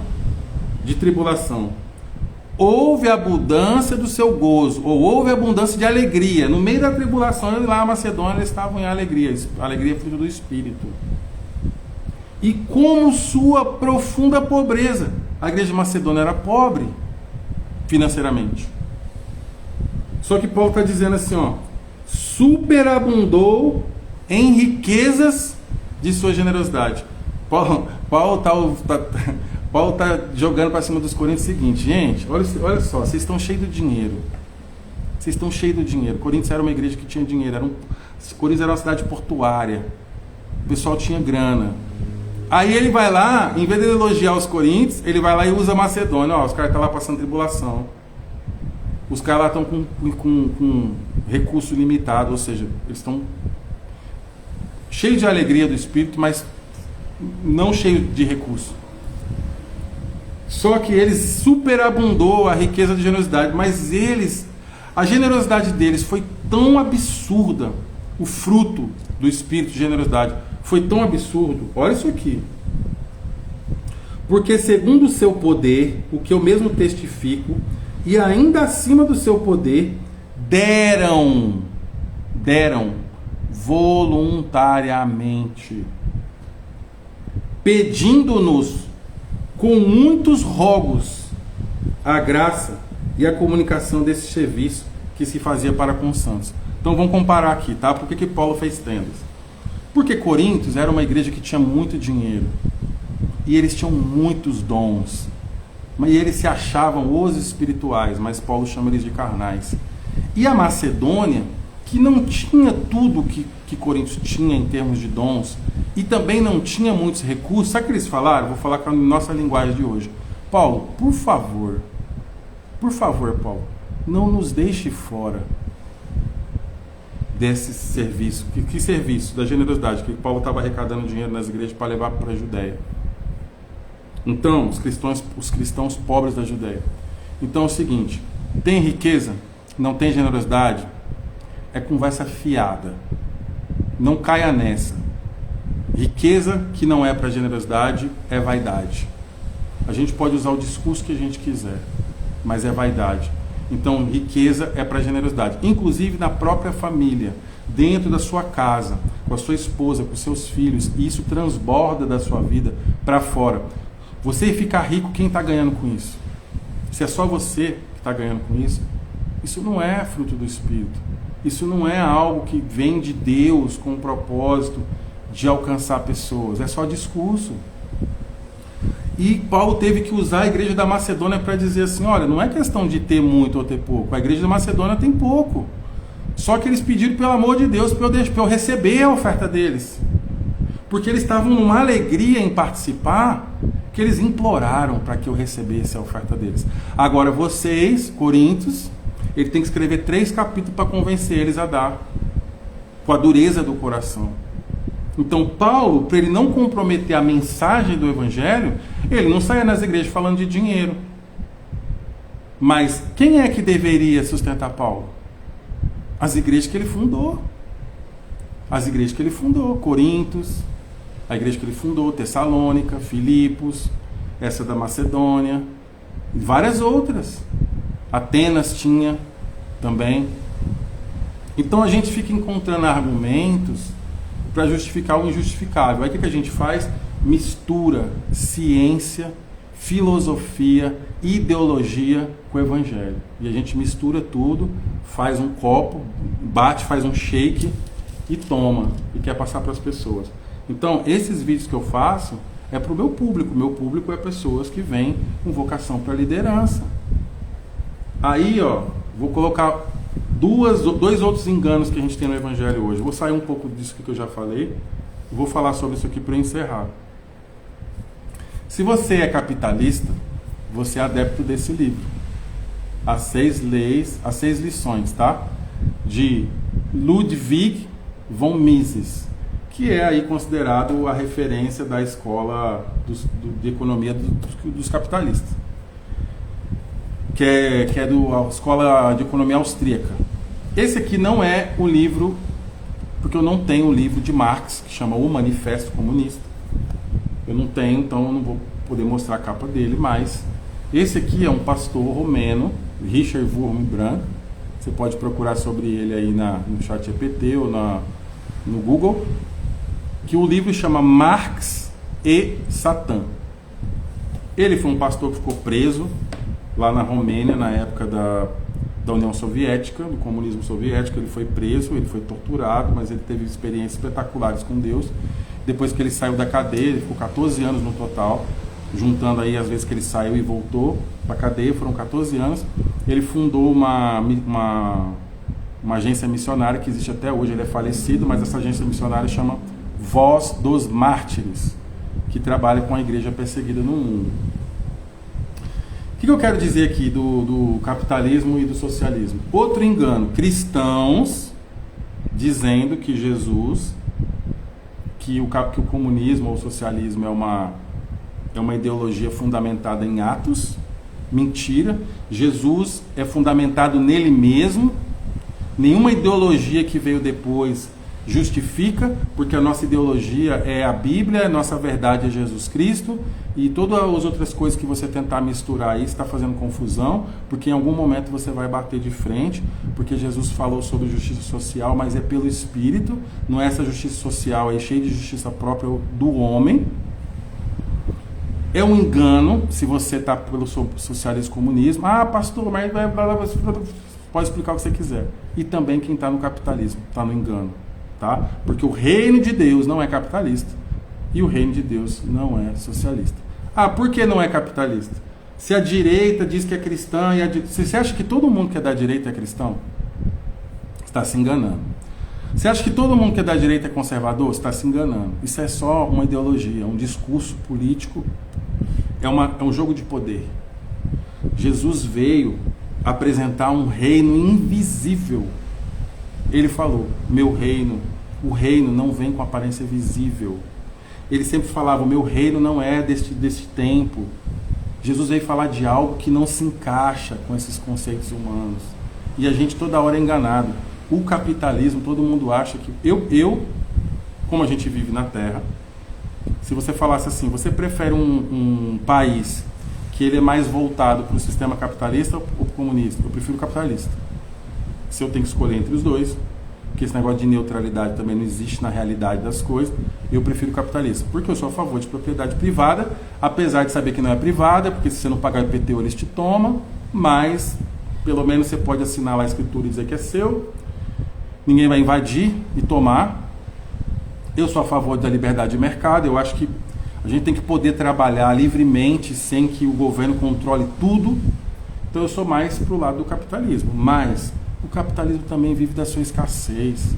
de tribulação. Houve abundância do seu gozo, ou houve abundância de alegria. No meio da tribulação, lá na Macedônia, eles estavam em alegria. Alegria é fruto do Espírito. E como sua profunda pobreza. A igreja de Macedônia era pobre financeiramente. Só que Paulo está dizendo assim, ó, superabundou em riquezas de sua generosidade. Paulo está jogando para cima dos Coríntios o seguinte, gente, olha só, vocês estão cheios de dinheiro. Vocês estão cheios de dinheiro. Coríntios era uma igreja que tinha dinheiro, Corinto era uma cidade portuária. O pessoal tinha grana. Aí ele vai lá, em vez de elogiar os coríntios, ele vai lá e usa Macedônia. Ó, os caras estão lá passando tribulação. Os caras lá estão com recurso limitado, ou seja, eles estão cheios de alegria do Espírito, mas não cheios de recurso. Só que eles superabundou a riqueza de generosidade, mas a generosidade deles foi tão absurda, o fruto do Espírito de generosidade foi tão absurdo. Olha isso aqui. Porque segundo o seu poder, o que eu mesmo testifico, e ainda acima do seu poder, deram voluntariamente, pedindo-nos com muitos rogos a graça e a comunicação desse serviço que se fazia para com os santos. Então vamos comparar aqui, tá? Por que Paulo fez tendas? Porque Coríntios era uma igreja que tinha muito dinheiro e eles tinham muitos dons, mas eles se achavam os espirituais, mas Paulo chama eles de carnais. E a Macedônia, que não tinha tudo que Coríntios tinha em termos de dons e também não tinha muitos recursos, sabe o que eles falaram? Vou falar com a nossa linguagem de hoje. Paulo, por favor, Paulo, não nos deixe fora desse serviço. Que serviço? Da generosidade, que Paulo estava arrecadando dinheiro nas igrejas para levar para a Judéia. Então, os cristãos pobres da Judéia. Então é o seguinte, tem riqueza, não tem generosidade, é conversa fiada. Não caia nessa. Riqueza que não é para generosidade é vaidade. A gente pode usar o discurso que a gente quiser, mas é vaidade. Então, riqueza é para generosidade. Inclusive na própria família, dentro da sua casa, com a sua esposa, com seus filhos, e isso transborda da sua vida para fora. Você ficar rico, quem está ganhando com isso? Se é só você que está ganhando com isso, isso não é fruto do Espírito. Isso não é algo que vem de Deus com o propósito de alcançar pessoas. É só discurso. E Paulo teve que usar a igreja da Macedônia para dizer assim, olha, não é questão de ter muito ou ter pouco. A igreja da Macedônia tem pouco. Só que eles pediram, pelo amor de Deus, para eu receber a oferta deles. Porque eles estavam numa alegria em participar, que eles imploraram para que eu recebesse a oferta deles. Agora vocês, Coríntios, ele tem que escrever 3 capítulos para convencer eles a dar, com a dureza do coração. Então Paulo, para ele não comprometer a mensagem do Evangelho, ele não saia nas igrejas falando de dinheiro. Mas quem é que deveria sustentar Paulo? As igrejas que ele fundou. As igrejas que ele fundou, Coríntios, a igreja que ele fundou, Tessalônica, Filipos, essa da Macedônia, e várias outras. Atenas tinha também. Então a gente fica encontrando argumentos para justificar o injustificável. Aí o que a gente faz? Mistura ciência, filosofia, ideologia com o Evangelho. E a gente mistura tudo, faz um copo, bate, faz um shake e toma. E quer passar para as pessoas. Então esses vídeos que eu faço é para o meu público. Meu público é pessoas que vêm com vocação para liderança. Aí, ó, vou colocar dois outros enganos que a gente tem no Evangelho hoje. Vou sair um pouco disso que eu já falei. Vou falar sobre isso aqui para encerrar. Se você é capitalista, você é adepto desse livro. As 6 lições, tá? De Ludwig von Mises, que é aí considerado a referência da escola de economia dos capitalistas. Que é da Escola de Economia Austríaca. Esse aqui não é o livro, porque eu não tenho o livro de Marx, que chama O Manifesto Comunista. Eu não tenho, então eu não vou poder mostrar a capa dele, mas esse aqui é um pastor romeno, Richard Wurmbrand. Você pode procurar sobre ele aí no ChatGPT ou no Google, que o livro chama Marx e Satã. Ele foi um pastor que ficou preso lá na Romênia, na época da União Soviética, do comunismo soviético. Ele foi preso, ele foi torturado, mas ele teve experiências espetaculares com Deus. Depois que ele saiu da cadeia, ele ficou 14 anos no total, juntando aí as vezes que ele saiu e voltou para a cadeia, foram 14 anos. Ele fundou uma uma agência missionária que existe até hoje, ele é falecido, mas essa agência missionária chama Voz dos Mártires, que trabalha com a igreja perseguida no mundo. O que eu quero dizer aqui do capitalismo e do socialismo? Outro engano, cristãos dizendo que Jesus, que o comunismo ou o socialismo é uma ideologia fundamentada em atos. Mentira. Jesus é fundamentado nele mesmo. Nenhuma ideologia que veio depois justifica, porque a nossa ideologia é a Bíblia, a nossa verdade é Jesus Cristo, e todas as outras coisas que você tentar misturar aí está fazendo confusão, porque em algum momento você vai bater de frente, porque Jesus falou sobre justiça social, mas é pelo Espírito, não é essa justiça social aí cheia de justiça própria do homem. É um engano se você está pelo socialismo e comunismo. Ah, pastor, mas pode explicar o que você quiser. E também quem está no capitalismo, está no engano. Tá? Porque o reino de Deus não é capitalista e o reino de Deus não é socialista. Ah, por que não é capitalista? Se a direita diz que é cristã, se você acha que todo mundo que é da direita é cristão, está se enganando. Você acha que todo mundo que é da direita é conservador? Está se enganando. Isso é só uma ideologia, um discurso político, é um jogo de poder. Jesus veio apresentar um reino invisível. Ele falou, meu reino, o reino não vem com aparência visível. Ele sempre falava, o meu reino não é deste tempo. Jesus veio falar de algo que não se encaixa com esses conceitos humanos. E a gente toda hora é enganado. O capitalismo, todo mundo acha que... Como a gente vive na Terra, se você falasse assim, você prefere um país que ele é mais voltado para o sistema capitalista ou comunista? Eu prefiro o capitalista. Se eu tenho que escolher entre os dois, porque esse negócio de neutralidade também não existe na realidade das coisas, eu prefiro o capitalista. Porque eu sou a favor de propriedade privada, apesar de saber que não é privada, porque se você não pagar IPTU eles te tomam, mas pelo menos você pode assinar lá a escritura e dizer que é seu, ninguém vai invadir e tomar. Eu sou a favor da liberdade de mercado, eu acho que a gente tem que poder trabalhar livremente sem que o governo controle tudo. Então eu sou mais pro lado do capitalismo, mas o capitalismo também vive da sua escassez.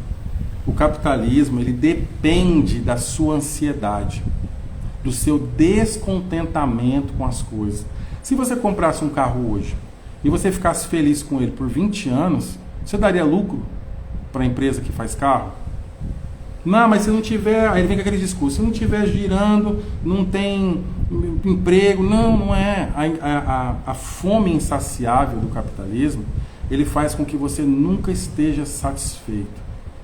O capitalismo, ele depende da sua ansiedade, do seu descontentamento com as coisas. Se você comprasse um carro hoje e você ficasse feliz com ele por 20 anos, você daria lucro para a empresa que faz carro? Não, mas se não tiver, aí vem com aquele discurso, se não tiver girando, não tem emprego. Não é. A fome insaciável do capitalismo, ele faz com que você nunca esteja satisfeito.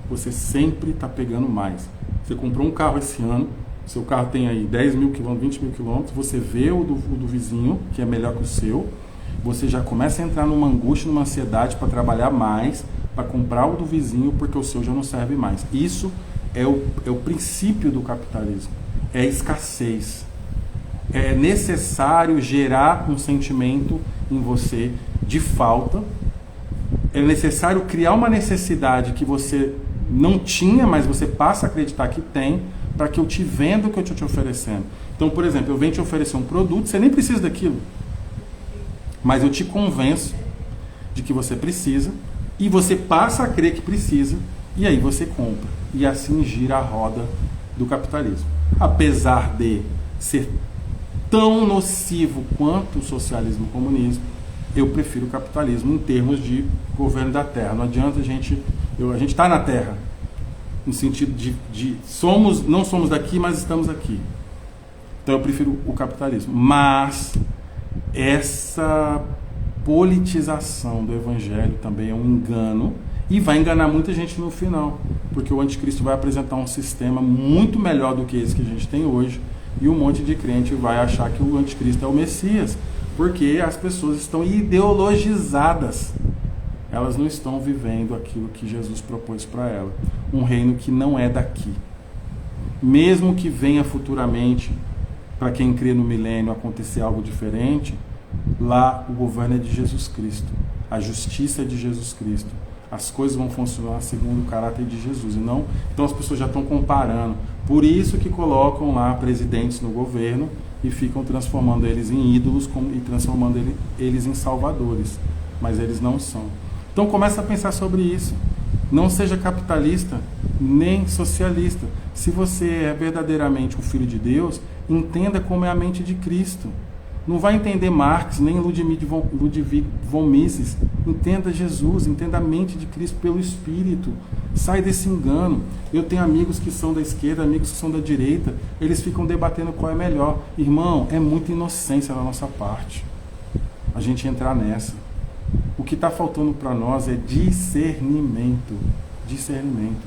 Você sempre está pegando mais. Você comprou um carro esse ano, seu carro tem aí 10 mil quilômetros, 20 mil quilômetros, você vê o do vizinho, que é melhor que o seu, você já começa a entrar numa angústia, numa ansiedade para trabalhar mais, para comprar o do vizinho, porque o seu já não serve mais. Isso é o princípio do capitalismo, é a escassez. É necessário gerar um sentimento em você de falta, é necessário criar uma necessidade que você não tinha, mas você passa a acreditar que tem, para que eu te venda o que eu estou te oferecendo. Então, por exemplo, eu venho te oferecer um produto, você nem precisa daquilo, mas eu te convenço de que você precisa, e você passa a crer que precisa, e aí você compra. E assim gira a roda do capitalismo. Apesar de ser tão nocivo quanto o socialismo e o comunismo, eu prefiro o capitalismo em termos de governo da terra. Não adianta a gente está na terra, no sentido de não somos daqui, mas estamos aqui. Então eu prefiro o capitalismo. Mas essa politização do evangelho também é um engano, e vai enganar muita gente no final, porque o anticristo vai apresentar um sistema muito melhor do que esse que a gente tem hoje, e um monte de crente vai achar que o anticristo é o Messias, porque as pessoas estão ideologizadas, elas não estão vivendo aquilo que Jesus propôs para ela, um reino que não é daqui. Mesmo que venha futuramente, para quem crê no milênio, acontecer algo diferente, lá o governo é de Jesus Cristo, a justiça é de Jesus Cristo, as coisas vão funcionar segundo o caráter de Jesus, e não. Então as pessoas já estão comparando, por isso que colocam lá presidentes no governo e ficam transformando eles em ídolos e transformando eles em salvadores, mas eles não são. Então começa a pensar sobre isso. Não seja capitalista, nem socialista. Se você é verdadeiramente um filho de Deus, entenda como é a mente de Cristo. Não vai entender Marx, nem Ludwig von Mises. Entenda Jesus, entenda a mente de Cristo pelo Espírito. Sai desse engano. Eu tenho amigos que são da esquerda, amigos que são da direita. Eles ficam debatendo qual é melhor. Irmão, é muita inocência da nossa parte a gente entrar nessa. O que está faltando para nós é discernimento. Discernimento.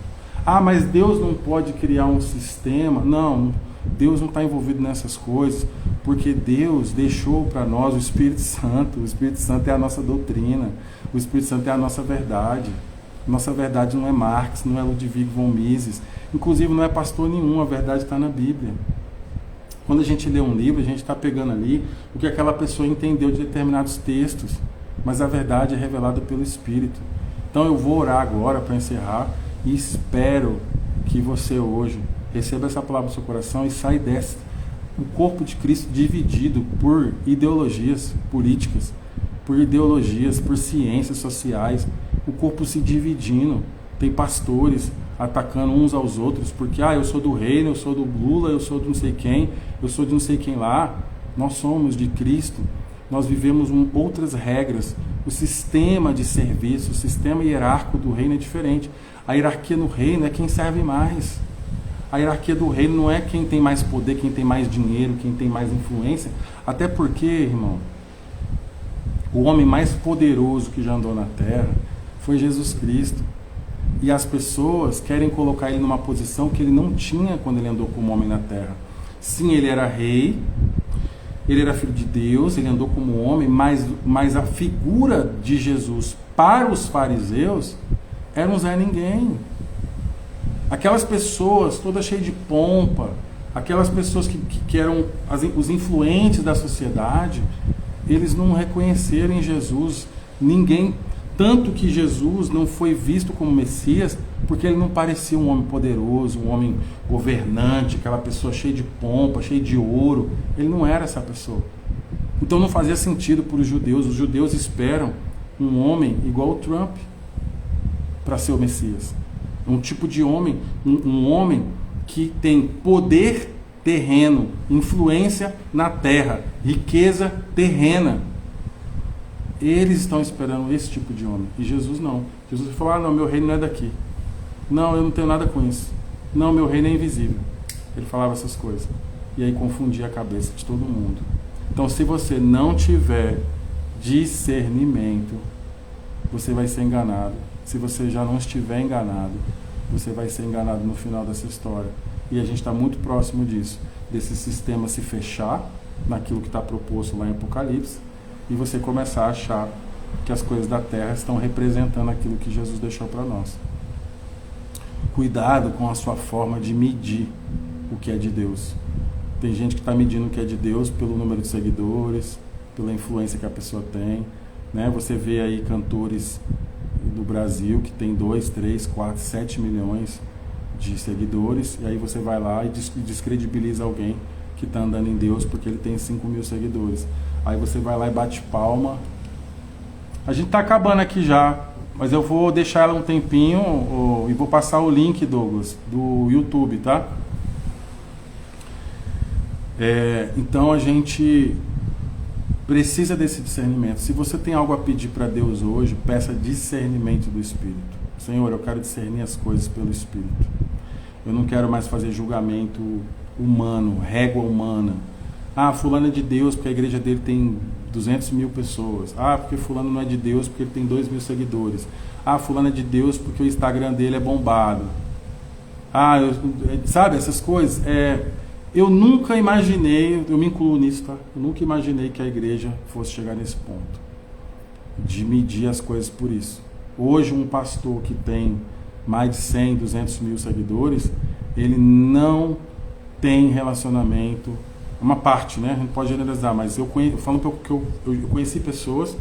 Ah, mas Deus não pode criar um sistema. Não, Deus não está envolvido nessas coisas, porque Deus deixou para nós o Espírito Santo. O Espírito Santo é a nossa doutrina. O Espírito Santo é a nossa verdade. Nossa verdade não é Marx, não é Ludwig von Mises. Inclusive não é pastor nenhum, a verdade está na Bíblia. Quando a gente lê um livro, a gente está pegando ali o que aquela pessoa entendeu de determinados textos, mas a verdade é revelada pelo Espírito. Então eu vou orar agora para encerrar e espero que você hoje receba essa palavra no seu coração e saia dessa. O corpo de Cristo dividido por ideologias políticas, por ideologias, por ciências sociais. O corpo se dividindo. Tem pastores atacando uns aos outros, porque eu sou do reino, eu sou do Lula, eu sou de não sei quem, eu sou de não sei quem lá. Nós somos de Cristo. Nós vivemos outras regras. O sistema de serviço, o sistema hierárquico do reino é diferente. A hierarquia no reino é quem serve mais. A hierarquia do reino não é quem tem mais poder, quem tem mais dinheiro, quem tem mais influência. Até porque, irmão, o homem mais poderoso que já andou na terra foi Jesus Cristo. E as pessoas querem colocar ele numa posição que ele não tinha quando ele andou como homem na terra. Sim, ele era rei, ele era filho de Deus, ele andou como homem, mas a figura de Jesus para os fariseus era um Zé Ninguém. Aquelas pessoas todas cheias de pompa, aquelas pessoas que eram os influentes da sociedade, eles não reconheceram em Jesus ninguém. Tanto que Jesus não foi visto como Messias, porque ele não parecia um homem poderoso, um homem governante, aquela pessoa cheia de pompa, cheia de ouro. Ele não era essa pessoa. Então não fazia sentido para os judeus. Os judeus esperam um homem igual o Trump para ser o Messias. Um tipo de homem, um homem que tem poder terreno, influência na terra, riqueza terrena. Eles estão esperando esse tipo de homem. E Jesus não. Jesus falou, não, meu reino não é daqui. Não, eu não tenho nada com isso. Não, meu reino é invisível. Ele falava essas coisas. E aí confundia a cabeça de todo mundo. Então, se você não tiver discernimento, você vai ser enganado. Se você já não estiver enganado, você vai ser enganado no final dessa história. E a gente está muito próximo disso. Desse sistema se fechar naquilo que está proposto lá em Apocalipse, e você começar a achar que as coisas da terra estão representando aquilo que Jesus deixou para nós. Cuidado com a sua forma de medir o que é de Deus. Tem gente que está medindo o que é de Deus pelo número de seguidores, pela influência que a pessoa tem, né? Você vê aí cantores do Brasil que tem 2, 3, 4, 7 milhões de seguidores, e aí você vai lá e descredibiliza alguém que está andando em Deus porque ele tem 5 mil seguidores. Aí você vai lá e bate palma. A gente está acabando aqui já, mas eu vou deixar ela um tempinho e vou passar o link, Douglas, do YouTube, tá? Então a gente precisa desse discernimento. Se você tem algo a pedir para Deus hoje, peça discernimento do Espírito. Senhor, eu quero discernir as coisas pelo Espírito. Eu não quero mais fazer julgamento humano, régua humana. Fulano é de Deus porque a igreja dele tem 200 mil pessoas. Porque fulano não é de Deus porque ele tem 2 mil seguidores. Fulano é de Deus porque o Instagram dele é bombado. Sabe, essas coisas. Eu nunca imaginei, eu me incluo nisso, tá? Eu nunca imaginei que a igreja fosse chegar nesse ponto de medir as coisas por isso. Hoje um pastor que tem mais de 100, 200 mil seguidores, ele não tem relacionamento. Uma parte, né? A gente pode generalizar, mas eu falo um pouco que eu conheci pessoas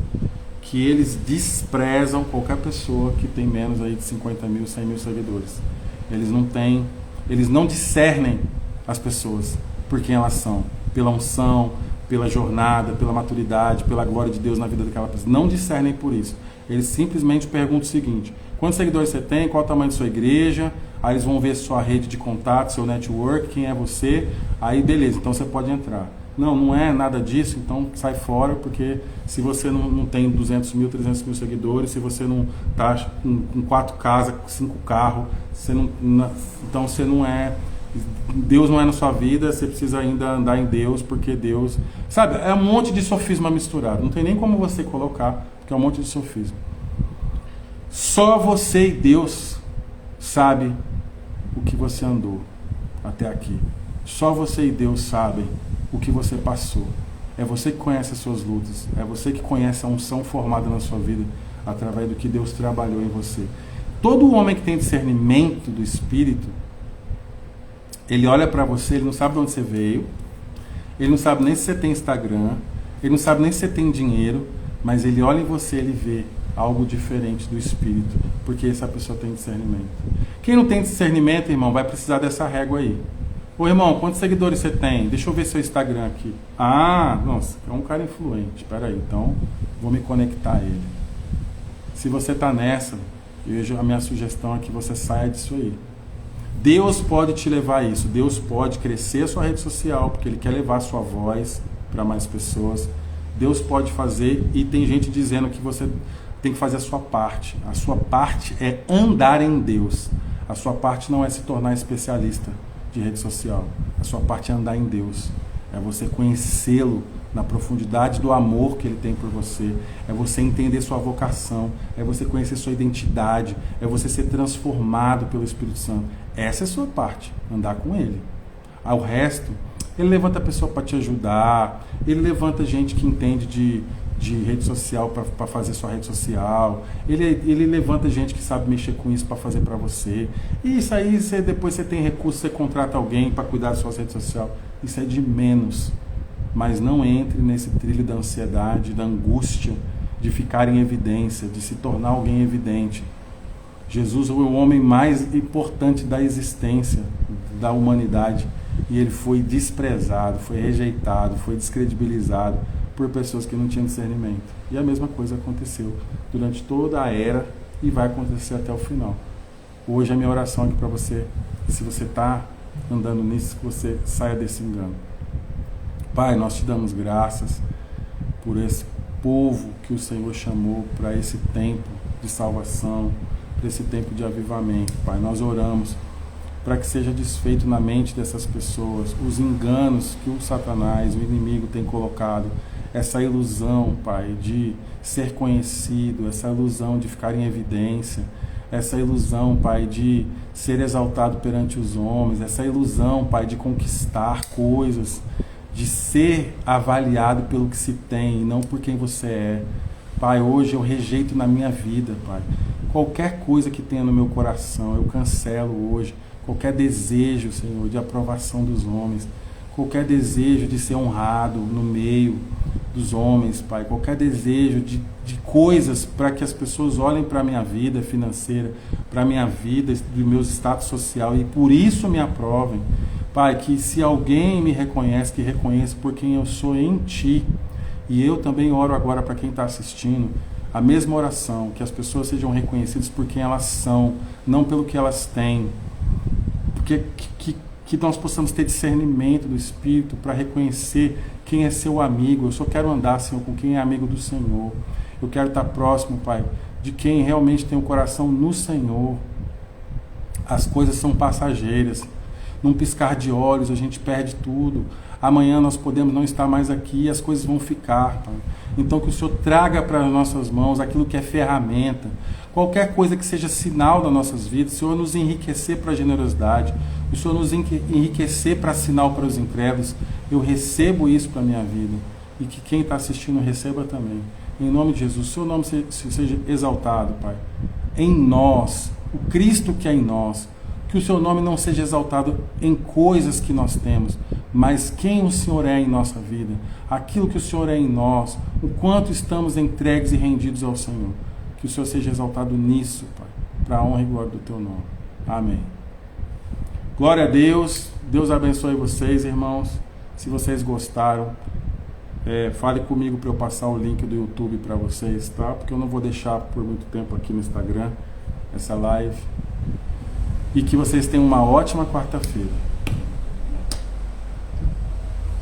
que eles desprezam qualquer pessoa que tem menos aí de 50 mil, 100 mil seguidores. Eles não discernem as pessoas por quem elas são, pela unção, pela jornada, pela maturidade, pela glória de Deus na vida daquela pessoa. Não discernem por isso. Eles simplesmente perguntam o seguinte: Quantos seguidores você tem, qual o tamanho da sua igreja, aí eles vão ver sua rede de contato, seu network, quem é você, aí beleza, então você pode entrar. Não, não é nada disso, então sai fora, porque se você não tem 200 mil, 300 mil seguidores, se você não está com 4 casas, 5 carros, então você não é, Deus não é na sua vida, você precisa ainda andar em Deus, porque Deus, sabe, é um monte de sofisma misturado, não tem nem como você colocar, porque é um monte de sofisma. Só você e Deus sabe o que você andou até aqui. Só você e Deus sabem o que você passou. É você que conhece as suas lutas. É você que conhece a unção formada na sua vida através do que Deus trabalhou em você. Todo homem que tem discernimento do Espírito, ele olha para você, ele não sabe de onde você veio, ele não sabe nem se você tem Instagram, ele não sabe nem se você tem dinheiro, mas ele olha em você, ele vê algo diferente do Espírito, porque essa pessoa tem discernimento. Quem não tem discernimento, irmão, vai precisar dessa régua aí. Ô irmão, quantos seguidores você tem? Deixa eu ver seu Instagram aqui. Ah, nossa, é um cara influente. Espera aí, então vou me conectar a ele. Se você está nessa, a minha sugestão é que você saia disso aí. Deus pode te levar a isso. Deus pode crescer a sua rede social, porque Ele quer levar a sua voz para mais pessoas. Deus pode fazer, e tem gente dizendo que você tem que fazer a sua parte. A sua parte é andar em Deus. A sua parte não é se tornar especialista de rede social. A sua parte é andar em Deus. É você conhecê-lo na profundidade do amor que Ele tem por você. É você entender sua vocação. É você conhecer sua identidade. É você ser transformado pelo Espírito Santo. Essa é a sua parte, andar com Ele. O resto, Ele levanta a pessoa para te ajudar. Ele levanta gente que entende de rede social para fazer sua rede social. Ele levanta gente que sabe mexer com isso para fazer para você. E isso aí, depois você tem recurso, você contrata alguém para cuidar da sua rede social. Isso é de menos. Mas não entre nesse trilho da ansiedade, da angústia, de ficar em evidência, de se tornar alguém evidente. Jesus é o homem mais importante da existência, da humanidade. E ele foi desprezado, foi rejeitado, foi descredibilizado por pessoas que não tinham discernimento. E a mesma coisa aconteceu durante toda a era e vai acontecer até o final. Hoje a minha oração aqui para você, se você está andando nisso, que você saia desse engano. Pai, nós te damos graças por esse povo que o Senhor chamou para esse tempo de salvação, para esse tempo de avivamento. Pai, nós oramos para que seja desfeito na mente dessas pessoas os enganos que o Satanás, o inimigo, tem colocado, essa ilusão, Pai, de ser conhecido, essa ilusão de ficar em evidência, essa ilusão, Pai, de ser exaltado perante os homens, essa ilusão, Pai, de conquistar coisas, de ser avaliado pelo que se tem e não por quem você é. Pai, hoje eu rejeito na minha vida, Pai, qualquer coisa que tenha no meu coração, eu cancelo hoje, qualquer desejo, Senhor, de aprovação dos homens, qualquer desejo de ser honrado no meio dos homens, Pai, qualquer desejo de coisas para que as pessoas olhem para a minha vida financeira, para a minha vida, do meu status social e por isso me aprovem. Pai, que se alguém me reconhece, que reconheça por quem eu sou em Ti. E eu também oro agora para quem está assistindo, a mesma oração, que as pessoas sejam reconhecidas por quem elas são, não pelo que elas têm. Porque que nós possamos ter discernimento do Espírito para reconhecer quem é seu amigo. Eu só quero andar, Senhor, com quem é amigo do Senhor. Eu quero estar próximo, Pai, de quem realmente tem o coração no Senhor. As coisas são passageiras. Num piscar de olhos a gente perde tudo. Amanhã nós podemos não estar mais aqui e as coisas vão ficar, Pai. Então que o Senhor traga para as nossas mãos aquilo que é ferramenta. Qualquer coisa que seja sinal das nossas vidas, o Senhor nos enriquecer para a generosidade, o Senhor nos enriquecer para sinal para os incrédulos. Eu recebo isso para a minha vida. E que quem está assistindo receba também. Em nome de Jesus, o Seu nome seja exaltado, Pai. Em nós, o Cristo que é em nós. Que o Seu nome não seja exaltado em coisas que nós temos, mas quem o Senhor é em nossa vida. Aquilo que o Senhor é em nós. O quanto estamos entregues e rendidos ao Senhor. Que o Senhor seja exaltado nisso, Pai. Para a honra e glória do Teu nome. Amém. Glória a Deus. Deus abençoe vocês, irmãos. Se vocês gostaram, fale comigo para eu passar o link do YouTube para vocês, tá? Porque eu não vou deixar por muito tempo aqui no Instagram. essa live. E que vocês tenham uma ótima quarta-feira.